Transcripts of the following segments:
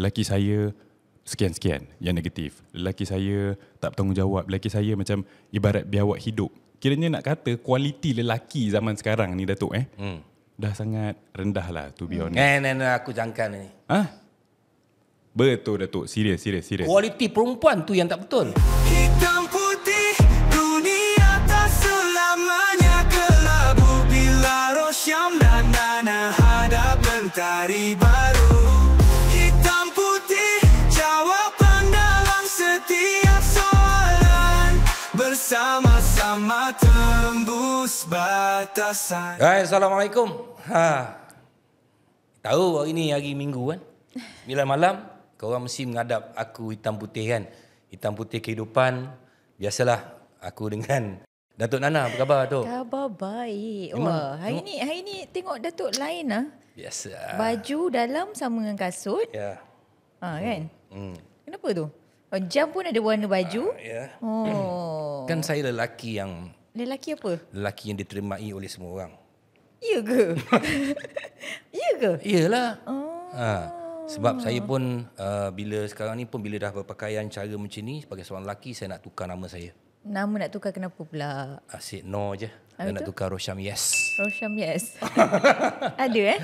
lelaki saya sekian-sekian yang negatif. Lelaki saya tak bertanggungjawab. Lelaki saya macam ibarat biawak hidup. Kiranya nak kata kualiti lelaki zaman sekarang ni Datuk dah sangat rendah lah to be honest. Aku jangkan ni. Betul Datuk, serius. Kualiti perempuan tu yang tak betul. Hitam putih, dunia tak selamanya kelabu. Bila Rosyam dan Nana hadap mentari baru. Hitam putih, jawapan dalam setiap soalan. Bersama-sama tembus batasan. Hai, Assalamualaikum. Tahu hari ni hari Minggu kan? 9 malam, korang mesti menghadap aku hitam putih kan? Hitam putih kehidupan. Biasalah aku dengan Datuk Nana. Apa khabar Datuk? Khabar baik. Memang- Wah, hari ni tengok Datuk lain lah. Biasa. Baju dalam sama dengan kasut. Ya. Kan? Kenapa tu? Oh, jam pun ada warna baju. Ya. Oh. Kan saya lelaki yang diterimai oleh semua orang. Ya ke? Ya ke? Iyalah. Sebab saya pun bila sekarang ni pun bila dah berpakaian cara macam ni sebagai seorang lelaki, saya nak tukar nama saya. Nama nak tukar kenapa pula? Asyik no je. Saya nak tukar Rosyam Yes. Rosyam Yes. Ada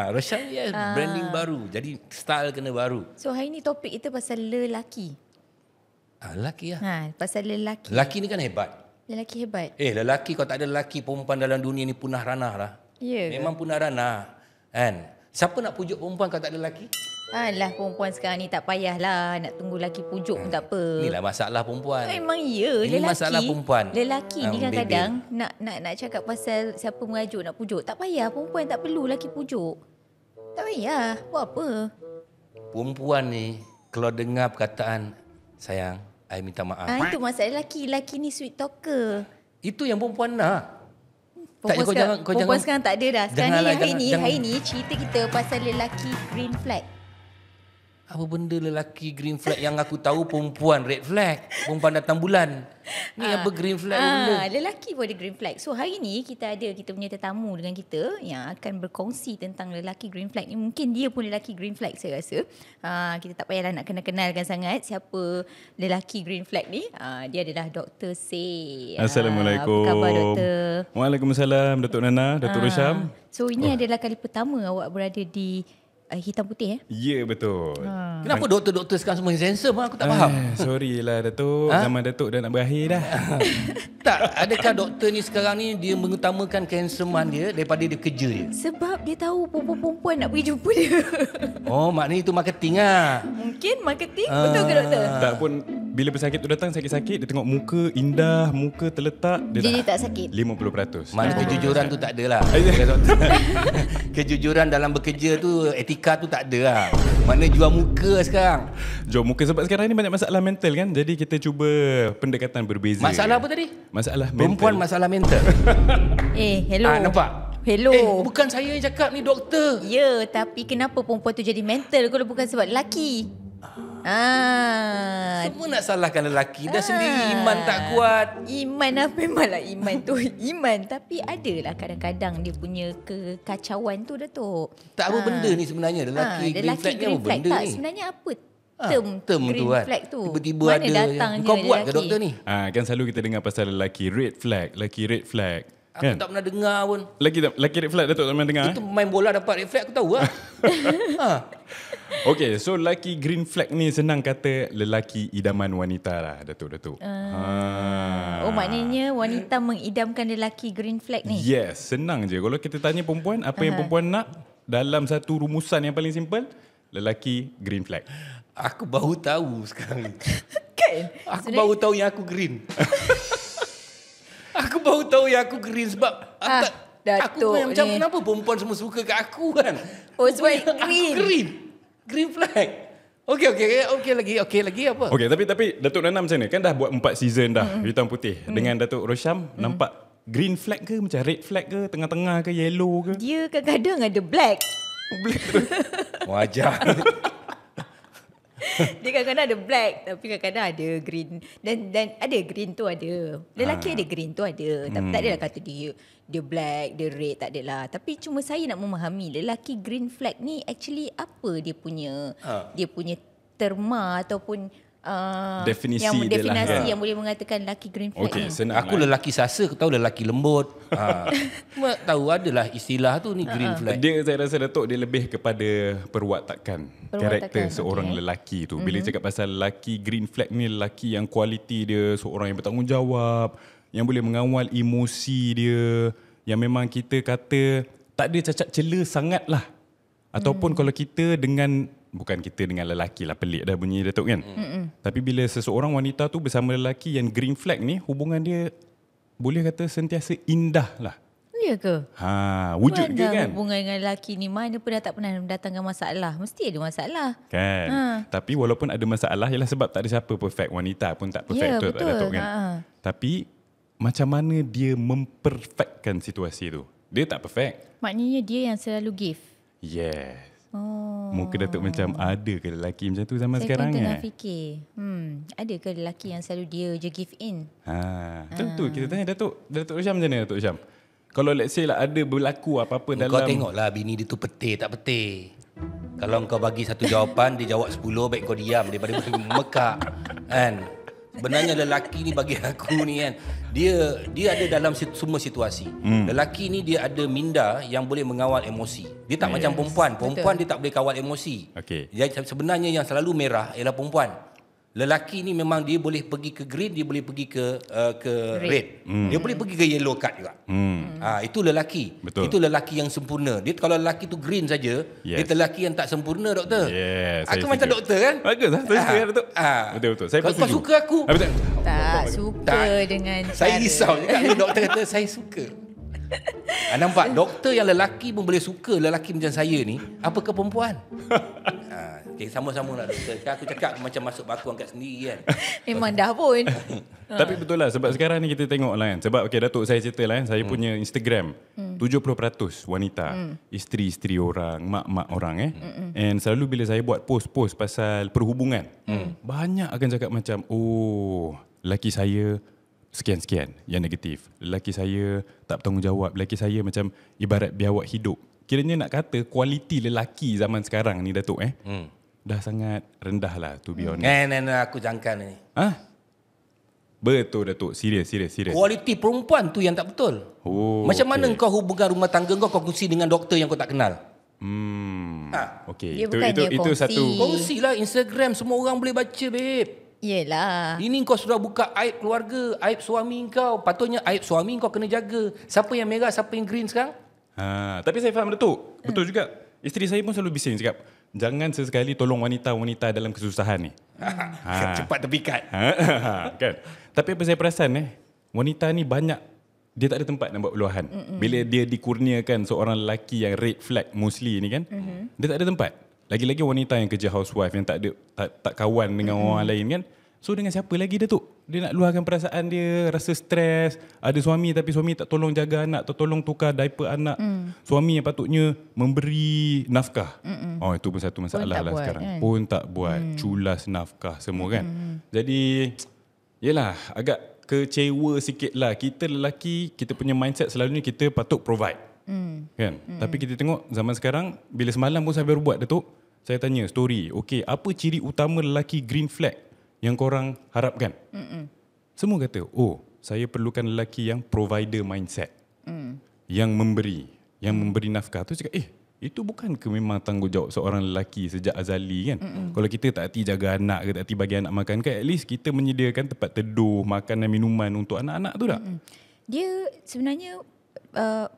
Rosyam Yes, branding baru. Jadi style kena baru. So hari ni topik kita pasal lelaki. Lelaki lah. Pasal lelaki. Lelaki ni kan hebat. Lelaki hebat. Lelaki kalau tak ada lelaki, perempuan dalam dunia ni punah ranah lah. Ya ke? Memang punah ranah. Kan? Siapa nak pujuk perempuan kalau tak ada lelaki? Alah, perempuan sekarang ni tak payahlah nak tunggu lelaki pujuk pun tak apa. Inilah masalah perempuan. Memang ya, Ini lelaki. masalah perempuan. Lelaki ni kadang-kadang bebel. nak cakap pasal siapa merajuk nak pujuk. Tak payah, perempuan tak perlu lelaki pujuk. Tak payah, buat apa? Perempuan ni kalau dengar perkataan sayang, I minta maaf. Itu masalah lelaki. Lelaki ni sweet talker. Itu yang perempuan nak. Perempuan sekarang tak ada dah. Sekarang ni hari ni cerita kita pasal lelaki green flag. Apa benda lelaki green flag? Yang aku tahu perempuan red flag. Perempuan datang bulan. Ni apa green flag benda? Lelaki pun ada green flag. So hari ni kita punya tetamu dengan kita yang akan berkongsi tentang lelaki green flag ni. Mungkin dia pun lelaki green flag saya rasa. Kita tak payahlah nak kenalkan sangat siapa lelaki green flag ni. Dia adalah Dr. Say. Assalamualaikum. Apa khabar Doktor? Waalaikumsalam Datuk Nana, Datuk Rosyam. So ini adalah kali pertama awak berada di hitam putih Ya betul. Kenapa doktor-doktor sekarang semua handsome? Aku tak faham. Sorry lah Datuk, zaman Datuk dah nak berakhir dah. Tak, adakah doktor ni sekarang ni dia mengutamakan kehansoman dia daripada dia kerja dia? Sebab dia tahu perempuan nak pergi jumpa dia. Oh, maknanya itu marketing lah. Mungkin marketing. Betul ke doktor? Tak pun bila pesakit tu datang sakit-sakit, dia tengok muka indah, muka terletak, Dia tak sakit. 50%. Mana kejujuran tu tak ada lah. Kejujuran dalam bekerja tu, etika tu tak ada lah. Mana jual muka sekarang. Jual muka sebab sekarang ni banyak masalah mental kan. Jadi kita cuba pendekatan berbeza. Masalah apa tadi? Masalah Perempuan mental. masalah mental. Hello. Nampak? Hello. Bukan saya yang cakap ni doktor. Ya, tapi kenapa perempuan tu jadi mental kalau bukan sebab lelaki? Semua nak salahkan lelaki. Dah sendiri iman tak kuat. Iman apa memanglah iman tu iman. Tapi adalah kadang-kadang dia punya kekacauan tu Datuk. Tak apa benda ni sebenarnya. Lelaki green flag ni apa benda tak, ni? sebenarnya apa term green tu kan. flag tu? Tiba-tiba Mana ada. datangnya Kau buat ke lelaki? doktor ni? Kan selalu kita dengar pasal lelaki red flag, lelaki red flag. Aku Kan? tak pernah dengar pun. Lelaki red flag Datuk tak pernah dengar? Itu main bola dapat red flag aku tahu lah. Okay, so lelaki green flag ni senang kata lelaki idaman wanita lah, Datuk. Oh, maknanya wanita mengidamkan lelaki green flag ni. Yes, senang je. Kalau kita tanya perempuan, apa yang perempuan nak dalam satu rumusan yang paling simple, lelaki green flag. Aku baru tahu sekarang ni. Kan? Aku baru tahu yang aku green. Aku baru tahu yang aku green sebab aku Datuk macam ni. kenapa perempuan semua suka kat aku kan? Oh, sebab Aku green. Green flag. Okey lagi apa? Okay, tapi Datuk Nana macam mana? Kan dah buat 4 season dah, hitam putih. Dengan Datuk Rosyam, nampak green flag ke macam red flag ke, tengah-tengah ke, yellow ke? Dia kadang-kadang ada black. Wajar. Dia kadang-kadang ada black, tapi kadang-kadang ada green. Dan ada green tu ada. Lelaki ada green tu ada. Tapi tak adalah kata dia black, dia red, tak adalah. Tapi cuma saya nak memahami lelaki green flag ni actually apa dia punya terma ataupun Definisi yang dia lah, definasi kan? yang boleh mengatakan lelaki green flag Okey, ni. senang. Aku lelaki sasa, kau tahu lelaki lembut. Cuma tahu adalah istilah tu ni green flag. Dia saya rasa Datuk dia lebih kepada perwatakan karakter seorang lelaki tu. Bila cakap pasal lelaki green flag ni, lelaki yang kualiti dia seorang yang bertanggungjawab, yang boleh mengawal emosi dia, yang memang kita kata tak ada cacat cela sangat lah. Ataupun kalau kita dengan, bukan kita dengan lelaki lah, pelik dah bunyi Datuk kan. Tapi bila seseorang wanita tu bersama lelaki yang green flag ni, hubungan dia boleh kata sentiasa indah lah. Ya ke? Wujud ke kan? Hubungan dengan lelaki ni mana pun dah tak pernah mendatangkan masalah. Mesti ada masalah. Kan. Tapi walaupun ada masalah, ialah sebab tak ada siapa perfect. Wanita pun tak perfect, Ya, betul tak betul. Datuk kan? Tapi macam mana dia memperfectkan situasi tu? Dia tak perfect. Maknanya dia yang selalu give. Yes. Muka Datuk macam ada ke lelaki macam tu zaman Saya sekarang pun tengah kan? fikir, ada ke lelaki yang selalu dia je give in? Tentu kita tanya Datuk Syam macam mana Datuk Syam? Kalau let's say lah ada berlaku apa-apa Kau dalam, tengoklah bini dia tu petir tak petir. Kalau kau bagi satu jawapan, dia jawab 10, baik kau diam daripada mekak. Kan? Sebenarnya lelaki ni bagi aku ni kan, dia ada dalam semua situasi. Lelaki ni dia ada minda yang boleh mengawal emosi. Dia tak macam perempuan. Perempuan dia tak boleh kawal emosi. Okey. Jadi sebenarnya yang selalu merah ialah perempuan. Lelaki ni memang dia boleh pergi ke green, dia boleh pergi ke red. Dia boleh pergi ke yellow card juga. Itu lelaki. Betul. Itu lelaki yang sempurna. Dia kalau lelaki tu green saja, dia lelaki yang tak sempurna, doktor. Yes, saya Aku macam setuju. doktor kan? Bagus lah, saya setuju Datuk. Betul. Saya pun Kau setuju. suka aku? Betul. Tak suka Tak. dengan Saya cara. risau juga kalau doktor kata saya suka. Nampak doktor yang lelaki pun boleh suka lelaki macam saya ni, apakah perempuan? Okay, sama-sama lah doktor. Kan aku cakap macam masuk baku angkat sendiri kan. Memang dah pun. Tapi betul lah, sebab sekarang ni kita tengok lah kan. Sebab okay, Datuk saya cerita lah kan, saya punya Instagram 70% wanita, isteri-isteri orang, mak-mak orang And selalu bila saya buat post-post pasal perhubungan, banyak akan cakap macam, oh, lelaki saya sekian-sekian yang negatif. Lelaki saya tak bertanggungjawab. Lelaki saya macam ibarat biawak hidup. Kiranya nak kata kualiti lelaki zaman sekarang ni Datuk dah sangat rendah lah, to be honest. Aku jangkan ni. Betul Datuk, serius. Kualiti perempuan tu yang tak betul. Macam mana kau hubungan rumah tangga kau kongsi dengan doktor yang kau tak kenal? Okey, Dia bukannya itu kongsi. satu. Kongsilah Instagram, semua orang boleh baca, babe. Yelah. Ini kau sudah buka aib keluarga, aib suami kau. Patutnya aib suami kau kena jaga. Siapa yang merah, siapa yang green sekarang? Tapi saya faham Datuk. Betul juga. Isteri saya pun selalu bising cakap, jangan sesekali tolong wanita-wanita dalam kesusahan ni. Cepat terpikat. Kan? Tapi apa saya perasan wanita ni banyak, dia tak ada tempat nak buat peluahan. Bila dia dikurniakan seorang lelaki yang red flag mostly ni kan, dia tak ada tempat. Lagi-lagi wanita yang kerja housewife, yang tak ada tak kawan dengan orang lain kan. So dengan siapa lagi Datuk? Dia nak luahkan perasaan dia, rasa stres. Ada suami tapi suami tak tolong jaga anak, tak tolong tukar diaper anak. Suami yang patutnya memberi nafkah. Itu pun satu masalah lah buat, sekarang. kan? Pun tak buat, culas nafkah semua kan. Jadi yelah, agak kecewa sikit lah. Kita lelaki, kita punya mindset selalunya kita patut provide. Kan? Tapi kita tengok zaman sekarang, bila semalam pun saya baru buat Datuk, saya tanya story, okay, apa ciri utama lelaki green flag yang korang harapkan? Semua kata, oh, saya perlukan lelaki yang provider mindset, yang memberi nafkah. Tu cakap, itu bukan ke memang tanggungjawab seorang lelaki sejak azali kan? Kalau kita tak hati jaga anak ke, tak hati bagi anak makan ke, at least kita menyediakan tempat teduh, makanan, minuman untuk anak-anak tu tak? Dia sebenarnya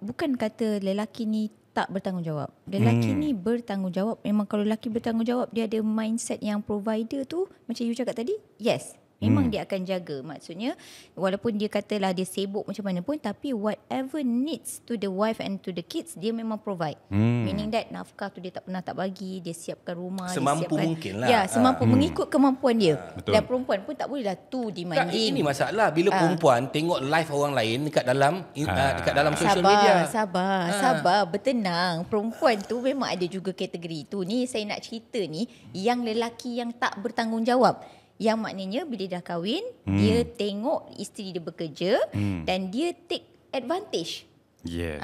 bukan kata lelaki ni tak bertanggungjawab. Lelaki ni bertanggungjawab. Memang kalau lelaki bertanggungjawab, dia ada mindset yang provider tu, macam you cakap tadi, yes, Memang dia akan jaga. Maksudnya walaupun dia katalah dia sibuk macam mana pun, tapi whatever needs to the wife and to the kids, dia memang provide. Meaning that nafkah tu dia tak pernah tak bagi, dia siapkan rumah, Semampu dia siapkan, mungkin lah. Ya, semampu mengikut kemampuan dia. Betul. Dan perempuan pun tak bolehlah tu Tak, demanding. ini masalah bila perempuan tengok live orang lain dekat dalam social media. Sabar, bertenang. Perempuan tu memang ada juga kategori tu. Ni saya nak cerita ni yang lelaki yang tak bertanggungjawab. Yang maknanya bila dah kahwin, dia tengok isteri dia bekerja dan dia take advantage. Yes.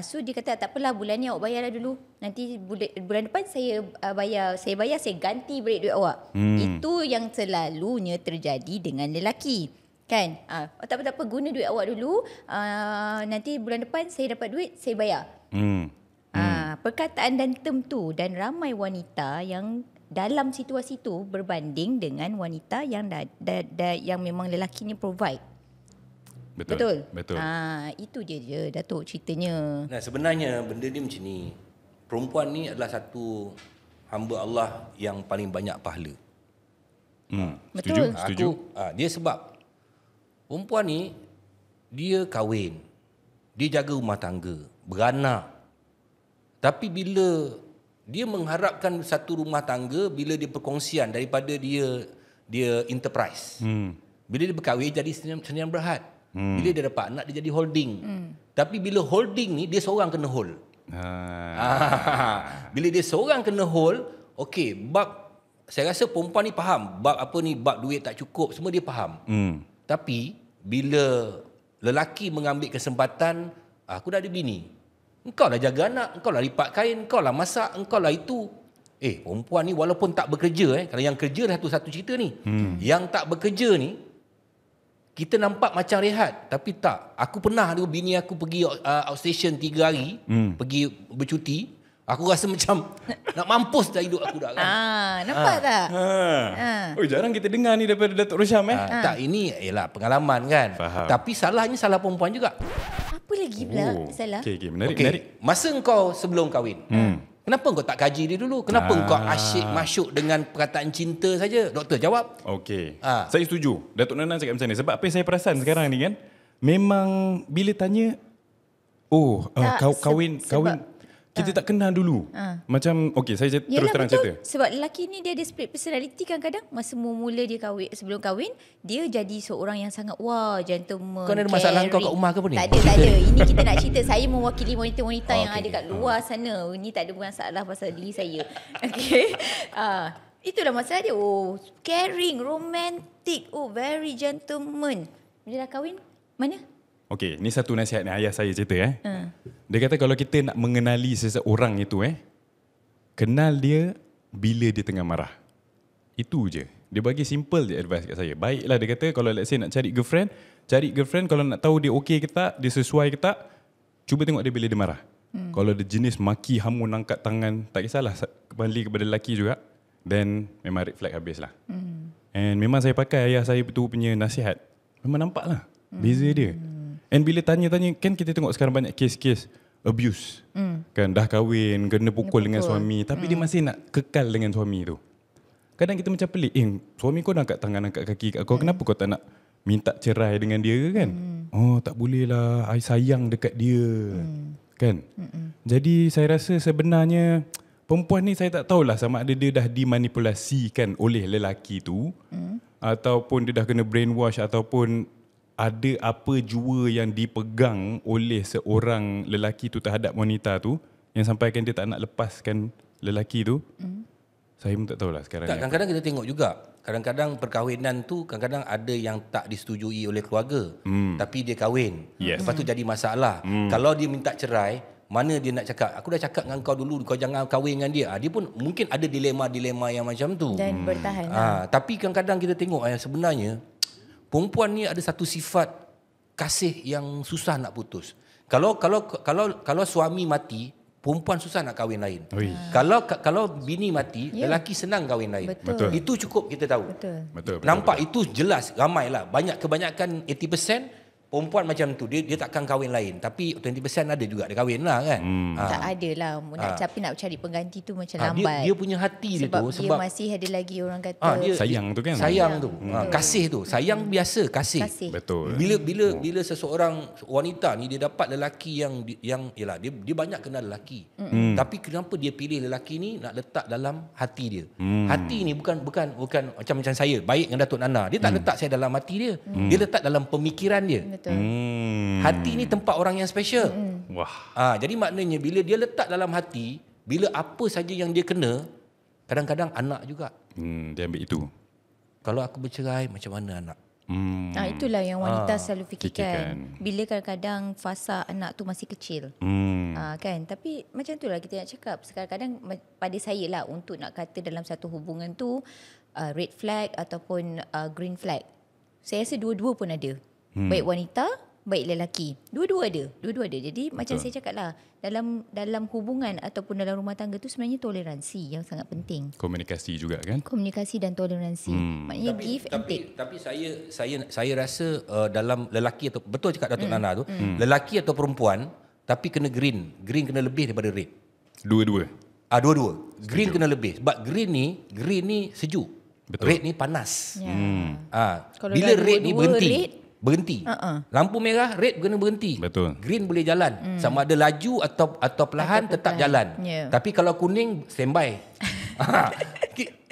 So dia kata tak apalah, bulan ni awak bayarlah dulu. Nanti bulan depan saya bayar, saya ganti balik duit awak. Itu yang selalunya terjadi dengan lelaki. Kan? Tak apa, guna duit awak dulu. Nanti bulan depan saya dapat duit, saya bayar. Perkataan dan term tu, dan ramai wanita yang dalam situasi tu berbanding dengan wanita yang yang memang lelaki ni provide. Betul. Itu je Datuk ceritanya. Nah, sebenarnya benda ni macam ni. Perempuan ni adalah satu hamba Allah yang paling banyak pahala. Betul. Setuju. Dia sebab perempuan ni dia kahwin, dia jaga rumah tangga, beranak. Tapi bila dia mengharapkan satu rumah tangga, bila dia perkongsian daripada dia enterprise. Bila dia berkahwin jadi sendirian berhad. Bila dia dapat anak dia jadi holding. Tapi bila holding ni dia seorang kena hold. Bila dia seorang kena hold, okey, bab saya rasa perempuan ni faham bab apa ni, bab duit tak cukup, semua dia faham. Tapi bila lelaki mengambil kesempatan, aku dah ada bini, engkau lah jaga anak, engkau lah lipat kain, engkau lah masak, engkau lah itu. Perempuan ni walaupun tak bekerja, kalau yang kerja dah satu cerita ni. Yang tak bekerja ni, kita nampak macam rehat, tapi tak. Aku pernah ada bini aku pergi outstation 3 hari, pergi bercuti. Aku rasa macam nak mampus dah hidup aku dah kan. Nampak tak? Jarang kita dengar ni daripada Datuk Rosyam Tak, ini ialah pengalaman kan. Faham. Tapi salahnya salah perempuan juga. Apa lagi pula salah? Okay, menarik. Masa engkau sebelum kahwin, kenapa engkau tak kaji dia dulu? Kenapa engkau asyik masuk dengan perkataan cinta saja? Doktor jawab. Okey. Saya setuju. Datuk Nana cakap macam ni. Sebab apa yang saya perasan sekarang ni kan, memang bila tanya, kahwin, kita tak kenal dulu. Macam, okey, saya terus terang cerita. Sebab lelaki ni dia ada split personality kadang-kadang. Masa mula dia kahwin, sebelum kahwin, dia jadi seorang yang sangat gentleman. Kau ada masalah kau kat rumah ke apa ni? Tak ada. Ini kita nak cerita. Saya mewakili wanita-wanita yang ada kat luar sana. Ini tak ada masalah pasal diri saya. Okey. Itulah masalah dia. Caring, romantic, very gentleman. Bila dah kahwin, mana? Okey, ni satu nasihat ni ayah saya cerita Dia kata kalau kita nak mengenali seseorang itu kenal dia bila dia tengah marah. Itu je. Dia bagi simple je advice kat saya. Baiklah, dia kata kalau let's say nak cari girlfriend kalau nak tahu dia okey ke tak, dia sesuai ke tak, cuba tengok dia bila dia marah. Kalau dia jenis maki, hamun, angkat tangan, tak kisahlah, kembali kepada lelaki juga, then memang red flag habislah. And memang saya pakai ayah saya tu punya nasihat. Memang nampak lah beza dia. And bila tanya-tanya, kan kita tengok sekarang banyak kes-kes abuse. Kan dah kahwin, kena pukul dengan suami, tapi dia masih nak kekal dengan suami tu. Kadang kita macam pelik, suami kau dah angkat tangan, angkat kaki kat kau, kenapa kau tak nak minta cerai dengan dia ke kan? Tak boleh lah, I sayang dekat dia. Kan? Jadi saya rasa sebenarnya perempuan ni saya tak tahulah sama ada dia dah dimanipulasikan oleh lelaki tu, ataupun dia dah kena brainwash, ataupun ada apa jua yang dipegang oleh seorang lelaki tu terhadap wanita tu yang sampaikan dia tak nak lepaskan lelaki tu. Saya pun tak tahulah sekarang. Kadang-kadang kita tengok juga, kadang-kadang perkahwinan tu kadang-kadang ada yang tak disetujui oleh keluarga, tapi dia kahwin. Lepas tu jadi masalah. Kalau dia minta cerai, mana dia nak cakap, aku dah cakap dengan kau dulu, kau jangan kahwin dengan dia. Dia pun mungkin ada dilema-dilema yang macam tu. Dan bertahan. Tapi kadang-kadang kita tengok sebenarnya perempuan ni ada satu sifat kasih yang susah nak putus. Kalau suami mati, perempuan susah nak kahwin lain. Kalau bini mati, lelaki senang kahwin lain. Betul. Itu cukup kita tahu. Betul. Nampak itu jelas, ramailah. Kebanyakan 80% perempuan macam tu dia takkan kahwin lain, tapi 20% ada juga dia kahwin lah kan. Tak ada lah. Tapi nak cari pengganti tu macam lambat. Dia punya hati dia tu sebab dia masih ada lagi orang kata dia, sayang tu kan. Sayang tu. Kasih tu. Sayang biasa, kasih. Betul. Bila seseorang wanita ni dia dapat lelaki yang yalah dia banyak kenal lelaki. Tapi kenapa dia pilih lelaki ni nak letak dalam hati dia? Hati ni bukan macam saya baik dengan Datuk Nana. Dia tak letak saya dalam hati dia. Dia letak dalam pemikiran dia. Hati ni tempat orang yang special. Wah. Jadi maknanya bila dia letak dalam hati, bila apa saja yang dia kena, kadang-kadang anak juga. Dia ambil itu. Kalau aku bercerai, macam mana anak? Itulah yang wanita selalu fikirkan. Bila kadang-kadang fasa anak tu masih kecil. Kan? Tapi macam itulah kita nak cakap. Kadang-kadang pada saya lah untuk nak kata dalam satu hubungan tu red flag ataupun green flag. Saya rasa dua-dua pun ada. Baik wanita, baik lelaki. Dua-dua ada. Jadi macam saya cakap lah, dalam hubungan ataupun dalam rumah tangga tu sebenarnya toleransi yang sangat penting. Komunikasi juga kan? Komunikasi dan toleransi. Maknanya give and take. Tapi saya rasa dalam lelaki atau betul cakap Datuk Nana tu, lelaki atau perempuan tapi kena green. Green kena lebih daripada red. Dua-dua. Dua-dua. Green kena lebih. Sebab green ni sejuk. Betul. Red ni panas. Bila dah red ni dua-dua berhenti. Lampu merah, red kena berhenti. Betul. Green boleh jalan. Sama ada laju atau perlahan tetap jalan. Tapi kalau kuning, standby.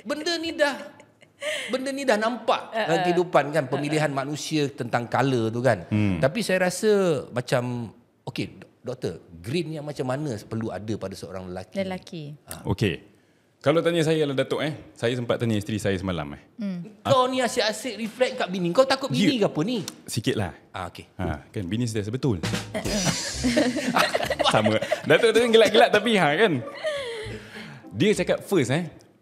Benda ni dah nampak dalam kehidupan kan, pemilihan manusia tentang colour tu kan. Tapi saya rasa macam okey, doktor, green yang macam mana perlu ada pada seorang lelaki? Okey. Kalau tanya saya lah Datuk saya sempat tanya isteri saya semalam Kau ni asyik-asyik reflect kat bini. Kau takut bini ke apa ni? Sikit lah. Okey. Kan bini saya betul. Sama. Datuk tu gelak-gelak tapi kan. Dia cakap first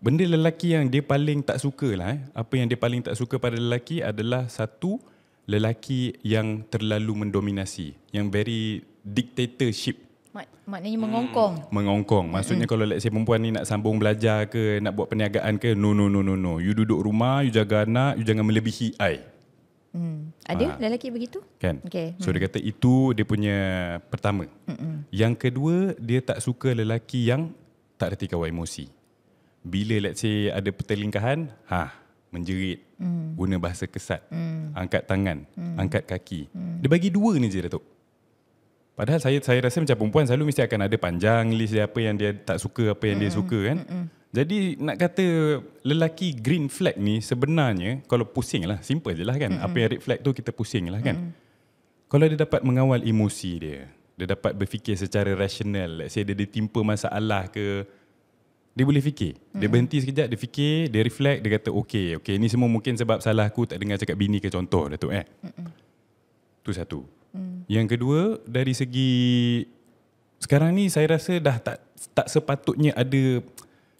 benda lelaki yang dia paling tak suka lah apa yang dia paling tak suka pada lelaki adalah satu, lelaki yang terlalu mendominasi, yang very dictatorship. Maknanya mengongkong. Maksudnya kalau let's say perempuan ni nak sambung belajar ke, nak buat perniagaan ke, no. You duduk rumah, you jaga anak, you jangan melebihi I. Ada lelaki begitu? Kan? Okay. So dia kata itu dia punya pertama. Yang kedua, dia tak suka lelaki yang tak reti kawal emosi. Bila let's say ada pertelingkahan, menjerit, guna bahasa kesat, angkat tangan, angkat kaki. Dia bagi dua ni je Datuk. Padahal saya rasa macam perempuan selalu mesti akan ada panjang list dia apa yang dia tak suka, apa yang dia suka kan. Jadi nak kata lelaki green flag ni sebenarnya kalau pusing lah, simple je lah kan. Apa yang red flag tu kita pusing lah kan. Kalau dia dapat mengawal emosi dia dapat berfikir secara rasional. Let's say dia ditimpa masalah ke, dia boleh fikir. Dia berhenti sekejap, dia fikir, dia reflect, dia kata okay, ni semua mungkin sebab salah aku tak dengar cakap bini ke contoh Datuk Tu satu. Yang kedua, dari segi sekarang ni saya rasa dah tak sepatutnya ada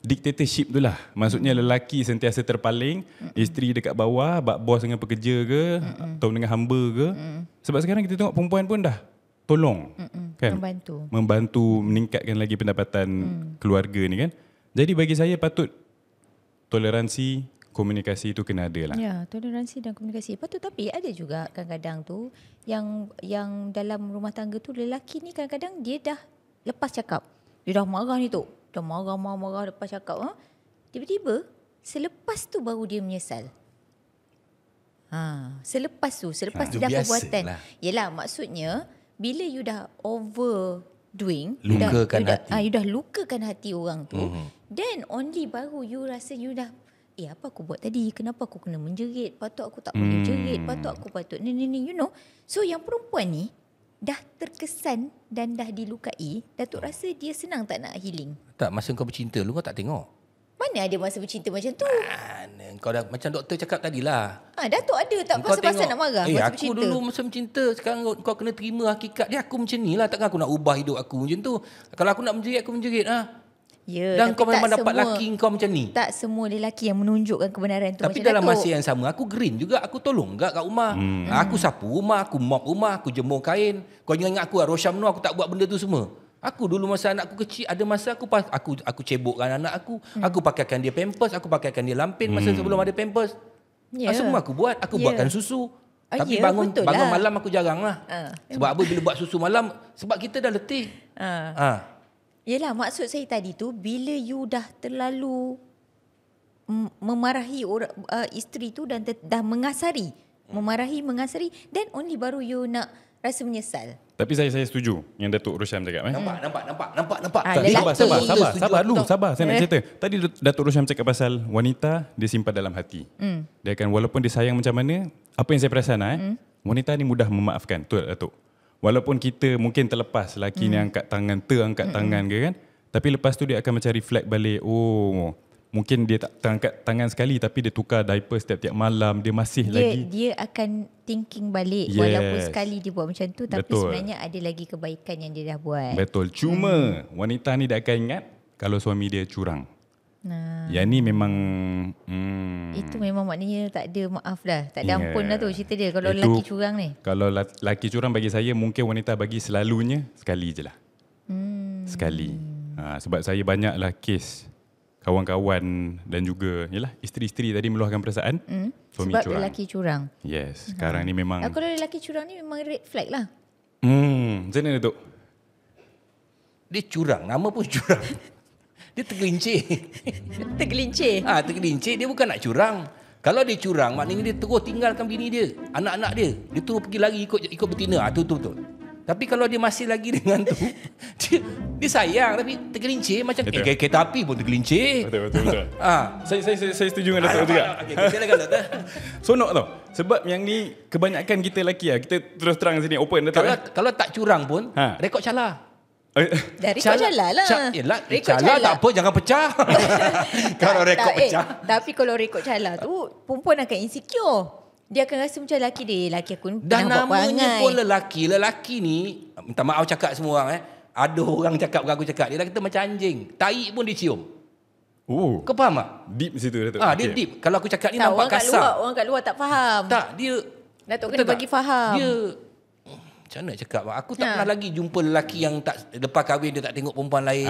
dictatorship tu lah. Maksudnya lelaki sentiasa terpaling, isteri dekat bawah, bak bos dengan pekerja ke, atau dengan hamba ke. Sebab sekarang kita tengok perempuan pun dah tolong kan? Membantu meningkatkan lagi pendapatan keluarga ni kan. Jadi bagi saya patut toleransi, komunikasi itu kena ada lah. Ya, toleransi dan komunikasi. Patut, tapi ada juga kadang-kadang tu yang dalam rumah tangga tu lelaki ni kadang-kadang dia dah lepas cakap. Dia dah marah ni tu. Dah marah lepas cakap. Tiba-tiba selepas tu baru dia menyesal. Selepas dia dah perbuatan. Yelah, maksudnya bila you dah overdoing, you dah lukakan hati orang tu, then only baru you rasa you dah apa aku buat tadi? Kenapa aku kena menjerit? Patut aku tak boleh jerit. Patut ni, you know. So yang perempuan ni dah terkesan dan dah dilukai, Datuk rasa dia senang tak nak healing? Tak, masa kau bercinta lu kau tak tengok. Mana ada masa bercinta macam tu? Kau dah macam doktor cakap tadilah. Datuk ada tak pasal-pasal nak marah masa aku bercinta? Aku dulu masa bercinta, sekarang kau kena terima hakikat dia. Aku macam ni lah, takkan aku nak ubah hidup aku macam tu. Kalau aku nak menjerit, aku menjerit Ya, dan kau memang dapat lelaki kau macam ni. Tak semua lelaki yang menunjukkan kebenaran tu. Tapi dalam masa yang sama, aku green juga. Aku tolong juga kat rumah. Aku sapu rumah, aku mop rumah, aku jemur kain. Kau jangan ingat aku Rosyam Nur, aku tak buat benda tu semua. Aku dulu masa anak aku kecil, ada masa aku cebokkan anak aku. Aku pakaikan dia pampers, aku pakaikan dia lampin masa sebelum ada pampers. Semua aku buat. Aku buatkan susu. Tapi ya, bangun betul lah. malam aku jarang lah. Sebab apa bila buat susu malam? Sebab kita dah letih. Yelah, maksud saya tadi tu, bila you dah terlalu memarahi isteri tu dan dah mengasari, mengasari, then only baru you nak rasa menyesal. Tapi saya setuju yang Datuk Rosyam cakap. Nampak. Sabar. Saya nak cerita. Tadi Datuk Rosyam cakap pasal wanita dia simpan dalam hati. Dia akan, walaupun dia sayang macam mana, apa yang saya perasan wanita ni mudah memaafkan. Betul Datuk. Walaupun kita mungkin terlepas lelaki ni angkat tangan, terangkat tangan ke kan, tapi lepas tu dia akan macam reflect balik, mungkin dia tak terangkat tangan sekali tapi dia tukar diaper setiap malam, dia masih lagi. Dia akan thinking balik, walaupun sekali dia buat macam tu, tapi sebenarnya ada lagi kebaikan yang dia dah buat. Betul. Cuma wanita ni dia akan ingat kalau suami dia curang. Yang ni memang itu memang maknanya tak ada maaf dah, tak ada ampun lah tu cerita dia kalau itu, lelaki curang ni. Kalau lelaki curang bagi saya, mungkin wanita bagi selalunya sekali je lah. Sekali. Sebab saya banyaklah kes kawan-kawan dan juga isteri-isteri tadi meluahkan perasaan suami sebab curang. lelaki curang. Yes, sekarang ni memang Kalau lelaki curang ni memang red flag lah. macam mana Datuk? Dia curang, nama pun curang. Dia tergelincir. Tergelincir. Tergelincir, dia bukan nak curang. Kalau dia curang, maknanya dia terus tinggalkan bini dia, anak-anak dia. Dia terus pergi lagi ikut betina. Itu betul. Tapi kalau dia masih lagi dengan tu, dia sayang tapi tergelincir macam kereta api pun tergelincir. Betul. Saya setuju dengan Datuk juga. Okey, silakan Datuk. Sonok tau. Sebab yang ni kebanyakan kita lelaki kita terus terang sini open Datuk. Kalau tak curang pun, rekod calar. Dah rekod calar lah. Rekod calar tak apa, jangan pecah. Kalau rekod pecah. Tapi kalau rekod calar tu, perempuan akan insecure. Dia akan rasa macam lelaki dia. Lelaki aku dan pernah buat namanya perangai. pun lelaki. Lelaki ni, minta maaf cakap semua orang. Ada orang cakap, aku cakap. Dia kata macam anjing. Tai pun dicium. Kau faham tak? Deep situ Datuk. Dia deep. Kalau aku cakap ni tak, nampak kasar. Orang kat luar tak faham. Tak, dia... Datuk kena bagi faham. Dia... Macam mana cakap? Aku tak pernah lagi jumpa lelaki yang tak lepas kahwin dia tak tengok perempuan lain.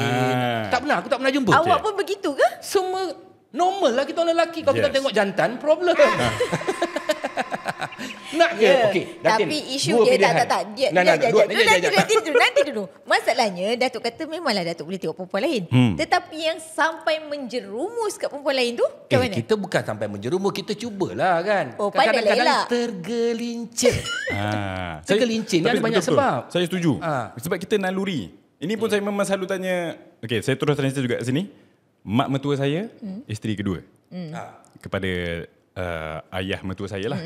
Tak pernah. Aku tak pernah jumpa. Awak pun begitu ke? Semua normal lah kita orang lelaki. Kalau kita tengok jantan, problem. Nak ke? Okey. Tapi isu dia tak. Nanti dulu. Masalahnya Datuk kata memanglah Datuk boleh tengok perempuan lain. Tetapi yang sampai menjerumus kat perempuan lain tu macam mana? Kita bukan sampai menjerumus, kita cubalah kan. Kadang-kadang tergelincir. Tergelincir ni ada banyak sebab. Saya setuju. Sebab kita naluri. Ini pun saya memang selalu tanya. Okey, saya terus tanya juga kat sini. Mak mertua saya, isteri kedua. Kepada ayah mertua saya lah.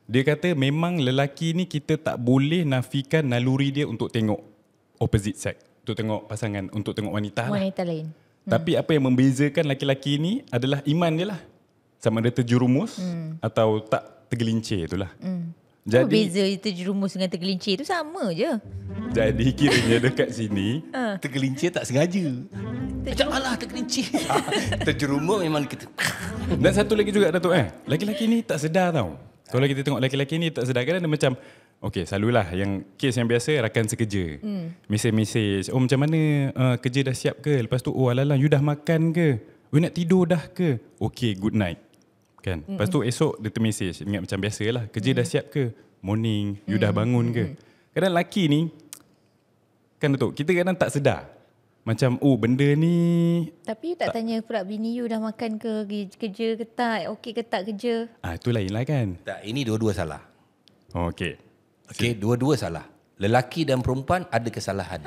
Dia kata memang lelaki ni kita tak boleh nafikan naluri dia untuk tengok opposite sex, untuk tengok pasangan, untuk tengok wanita lah. Wanita lain. Tapi apa yang membezakan lelaki ni adalah iman dia lah. Sama ada terjerumus atau tak tergelincir itulah. Jadi beza terjerumus dengan tergelincir tu sama je. Jadi kiranya dekat sini tergelincir tak sengaja. Macam alah tergelincir. Terjerumus memang kita. Dan satu lagi juga Datuk lelaki-lelaki ni tak sedar tau. Kalau kita tengok lelaki-lelaki ni tak sedar, kadang dia macam selalulah yang kes yang biasa rakan sekerja. Mesej, macam mana kerja dah siap ke? Lepas tu alalang you dah makan ke? You nak tidur dah ke? Okay, good night. Kan? Lepas tu esok dia termesej, ingat macam biasalah, kerja dah siap ke? Morning, you dah bangun ke? Kadang lelaki ni kan Datuk, kita kadang tak sedar. Macam benda ni. Tapi you tak tanya pula bini you dah makan ke, kerja ke tak, okey ke tak kerja. Itu lain lah kan. Tak, ini dua-dua salah. Okey, dua-dua salah. Lelaki dan perempuan ada kesalahan.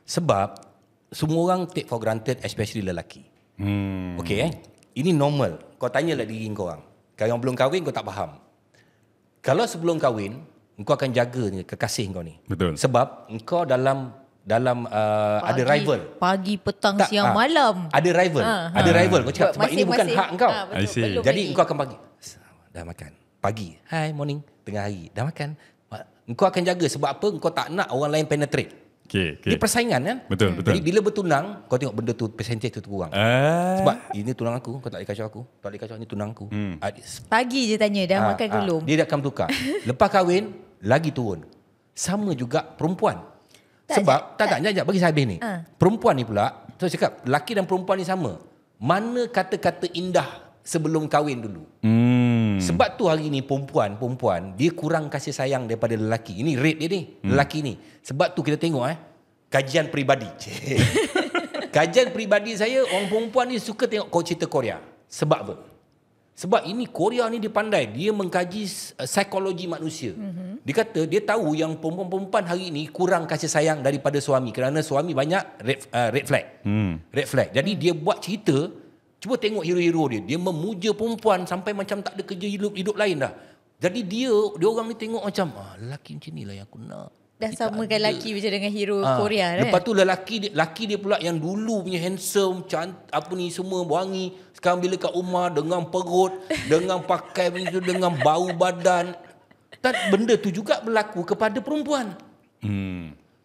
Sebab semua orang take for granted, especially lelaki. Okey ini normal. Kau tanyalah diri kau orang. Kalau belum kahwin kau tak faham. Kalau sebelum kahwin, kau akan jaga kekasih kau ni. Betul. Sebab kau dalam ada rival. Pagi, petang, siang, malam. Ada rival. Ada rival. Kau cakap sebab ini bukan hak kau. Jadi kau akan bagi. Dah makan. Pagi. Hi, morning. Tengah hari. Dah makan. Kau akan jaga sebab apa? Kau tak nak orang lain penetrate. Okay. Dia persaingan kan? Betul. Jadi bila bertunang, kau tengok benda tu, percentage tu kurang. Sebab ini tunang aku, kau tak boleh kacau aku. Tak boleh kacau, ni tunang aku. Pagi je tanya, dah makan ke belum? Dia akan bertukar. Lepas kahwin, lagi turun. Sama juga perempuan. Sebab, tak, bagi saya habis ni. Perempuan ni pula, saya cakap, lelaki dan perempuan ni sama. Mana kata-kata indah sebelum kahwin dulu? Sebab tu hari ni perempuan dia kurang kasih sayang daripada lelaki. Ini rate dia ni, lelaki ni. Sebab tu kita tengok kajian peribadi. Kajian peribadi saya, orang perempuan ni suka tengok cerita Korea. Sebab apa? Sebab ini Korea ni dia pandai, dia mengkaji psikologi manusia. Dia kata dia tahu yang perempuan-perempuan hari ini kurang kasih sayang daripada suami kerana suami banyak red flag. Red flag. Jadi dia buat cerita, cuba tengok hero-hero dia memuja perempuan sampai macam tak ada kerja hidup lain dah. Jadi dia orang ni tengok macam lelaki macam inilah yang aku nak. Dah samakan lelaki macam dengan hero Korea Lepas tu lelaki dia pula yang dulu punya handsome, apa ni semua wangi. Sekarang bila kat rumah dengan perut, dengan pakai macam tu, dengan bau badan. Dan benda tu juga berlaku kepada perempuan.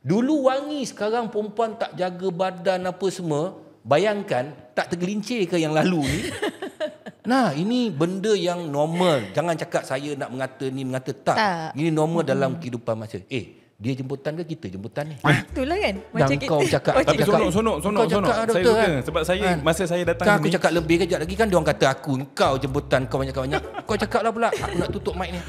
Dulu wangi, sekarang perempuan tak jaga badan apa semua. Bayangkan, tak tergelincir ke yang lalu ni? Nah, ini benda yang normal. Jangan cakap saya nak mengata tak. Ini normal dalam kehidupan manusia. Dia jemputan ke kita jemputan ni? Itulah kan. Dan kau cakap Tapi sonok. Saya suka sebab saya masa saya datang aku cakap lebih kejap lagi kan dia orang kata kau jemputan kau banyak-banyak. Kau cakap lah pula aku nak tutup mic ni.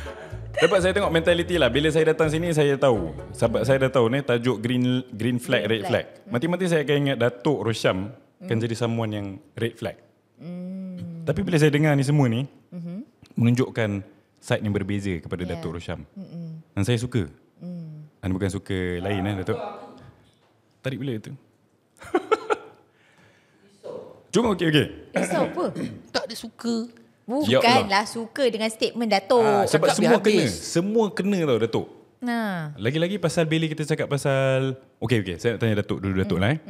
Dapat saya tengok mentaliti lah. Bila saya datang sini saya tahu. Sebab saya dah tahu ni tajuk green flag, red flag. Mati-mati saya akan ingat Datuk Rosyam kan jadi someone yang red flag. Tapi bila saya dengar ni semua ni menunjukkan side yang berbeza kepada Datuk Rosyam. Dan saya suka. Anda bukan suka lain Datuk. Tarik bila itu. Cuma okey. Risau apa? Tak ada suka. Bukanlah suka dengan statement Datuk. Sebab semua kena tau Datuk. Nah. Lagi-lagi pasal bila kita cakap pasal okey saya nak tanya Datuk dulu Datuk lah.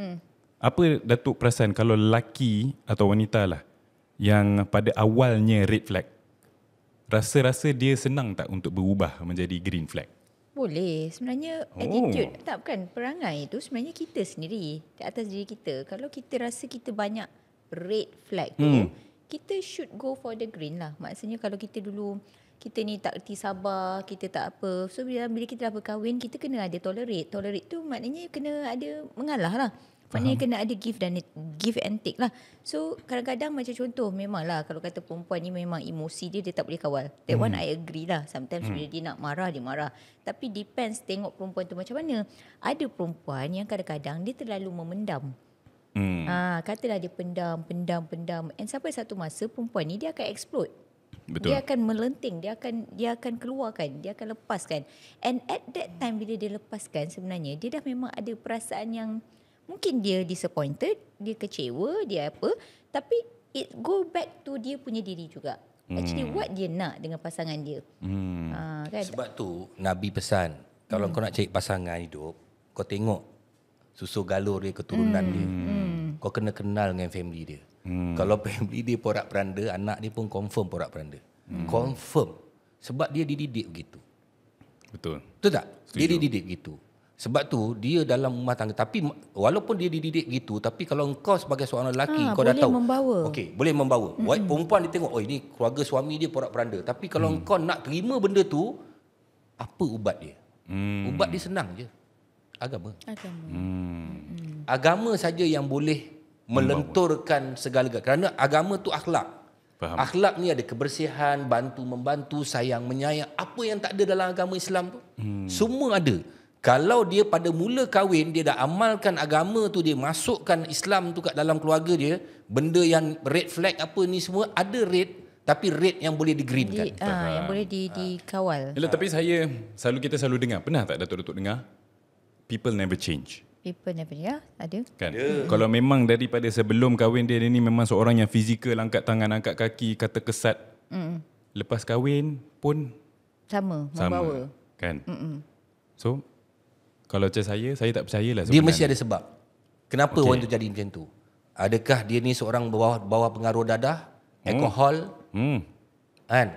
Apa Datuk perasan kalau lelaki atau wanita lah yang pada awalnya red flag, rasa-rasa dia senang tak untuk berubah menjadi green flag? Boleh. Sebenarnya attitude, bukan perangai itu sebenarnya kita sendiri di atas diri kita. Kalau kita rasa kita banyak red flag tu, kita should go for the green lah. Maksudnya kalau kita dulu kita ni tak erti sabar, kita tak apa. So bila kita dah berkahwin, kita kena ada tolerate. Tolerate tu maknanya kena ada mengalah lah. Maknanya kena ada give and take lah. So kadang-kadang macam contoh, memanglah kalau kata perempuan ni memang emosi dia tak boleh kawal. That one I agree lah. Sometimes bila dia nak marah, dia marah. Tapi depends tengok perempuan tu macam mana. Ada perempuan yang kadang-kadang dia terlalu memendam. Katalah dia pendam. And sampai satu masa perempuan ni dia akan explode. Betul. Dia akan melenting, dia akan keluarkan, dia akan lepaskan. And at that time bila dia lepaskan, sebenarnya dia dah memang ada perasaan yang mungkin dia disappointed, dia kecewa, dia apa, tapi it go back to dia punya diri juga. Actually what dia nak dengan pasangan dia. Kan? Sebab tu Nabi pesan, kalau kau nak cari pasangan hidup, kau tengok susu galur dia, keturunan dia. Kau kena kenal dengan family dia. Kalau family dia porak-peranda, anak dia pun confirm porak-peranda. Confirm. Sebab dia dididik begitu. Betul. Betul tak? Setuju. Dia dididik begitu. Sebab tu dia dalam rumah tangga. Tapi walaupun dia dididik gitu, tapi kalau engkau sebagai seorang lelaki, kau dah tahu. Boleh membawa. Perempuan dia tengok, ini keluarga suami dia porak-peranda. Tapi kalau engkau nak terima benda tu, apa ubat dia? Ubat dia senang je. Agama. Agama saja yang boleh melenturkan segala-galanya. Kerana agama tu akhlak. Faham. Akhlak ni ada kebersihan, bantu-membantu, sayang, menyayang. Apa yang tak ada dalam agama Islam tu? Semua ada. Kalau dia pada mula kahwin, dia dah amalkan agama tu, dia masukkan Islam tu kat dalam keluarga dia, benda yang red flag apa ni semua, ada red, tapi red yang boleh digreenkan. Yang boleh dikawal. Yalah, tapi kita selalu dengar. Pernah tak Datuk dengar? People never change. People never, ada. Kan? Kalau memang daripada sebelum kahwin dia ni memang seorang yang fizikal, angkat tangan, angkat kaki, kata kesat. Lepas kahwin pun sama. Membawa. Kan? So, kalau macam saya tak percayalah. Dia mesti ada sebab. Kenapa orang tu jadi macam tu? Adakah dia ni seorang bawah pengaruh dadah, alkohol, kan?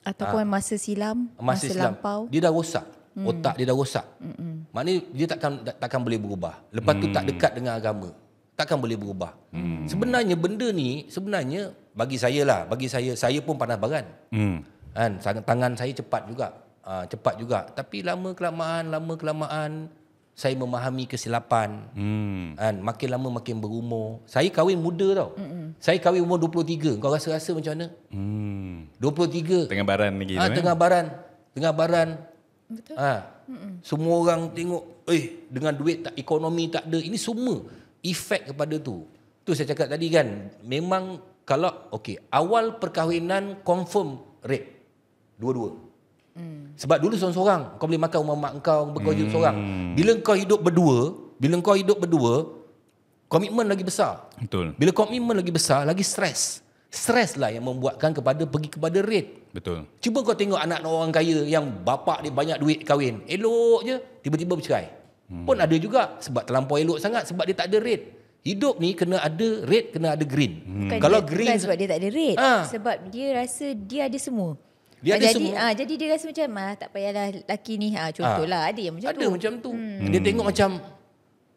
Ataupun masa silam, masa lampau. Dia dah rosak. Otak dia dah rosak. Maknanya dia takkan boleh berubah. Lepas tu tak dekat dengan agama. Takkan boleh berubah. Sebenarnya benda ni, bagi saya pun panas baran. Kan? Tangan saya cepat juga. Tapi lama kelamaan saya memahami kesilapan. Kan, makin lama makin berumur. Saya kahwin muda tau. Saya kahwin umur 23. Kau rasa macam mana? 23. Tengah baran lagi tu, Tengah baran. Betul. Semua orang tengok, dengan duit tak, ekonomi tak ada. Ini semua efek kepada tu. Tu saya cakap tadi kan, memang kalau awal perkahwinan confirm rape. Dua-dua. Sebab dulu seorang-seorang kau boleh makan rumah mak kau hidup seorang. Bila kau hidup berdua, komitmen lagi besar. Betul. Bila komitmen lagi besar, lagi stres. Stres lah yang membuatkan pergi kepada rape. Betul. Cuba kau tengok anak orang kaya yang bapak dia banyak duit kahwin. Elok je, tiba-tiba bercerai. Pun ada juga sebab terlampau elok sangat, sebab dia tak ada rate. Hidup ni kena ada rate, kena ada green. Kalau green bukan sebab dia tak ada rate, sebab dia rasa dia ada semua. Jadi dia rasa macam tak payahlah lelaki ni. Contohlah ada yang macam tu. Ada macam tu. Dia tengok macam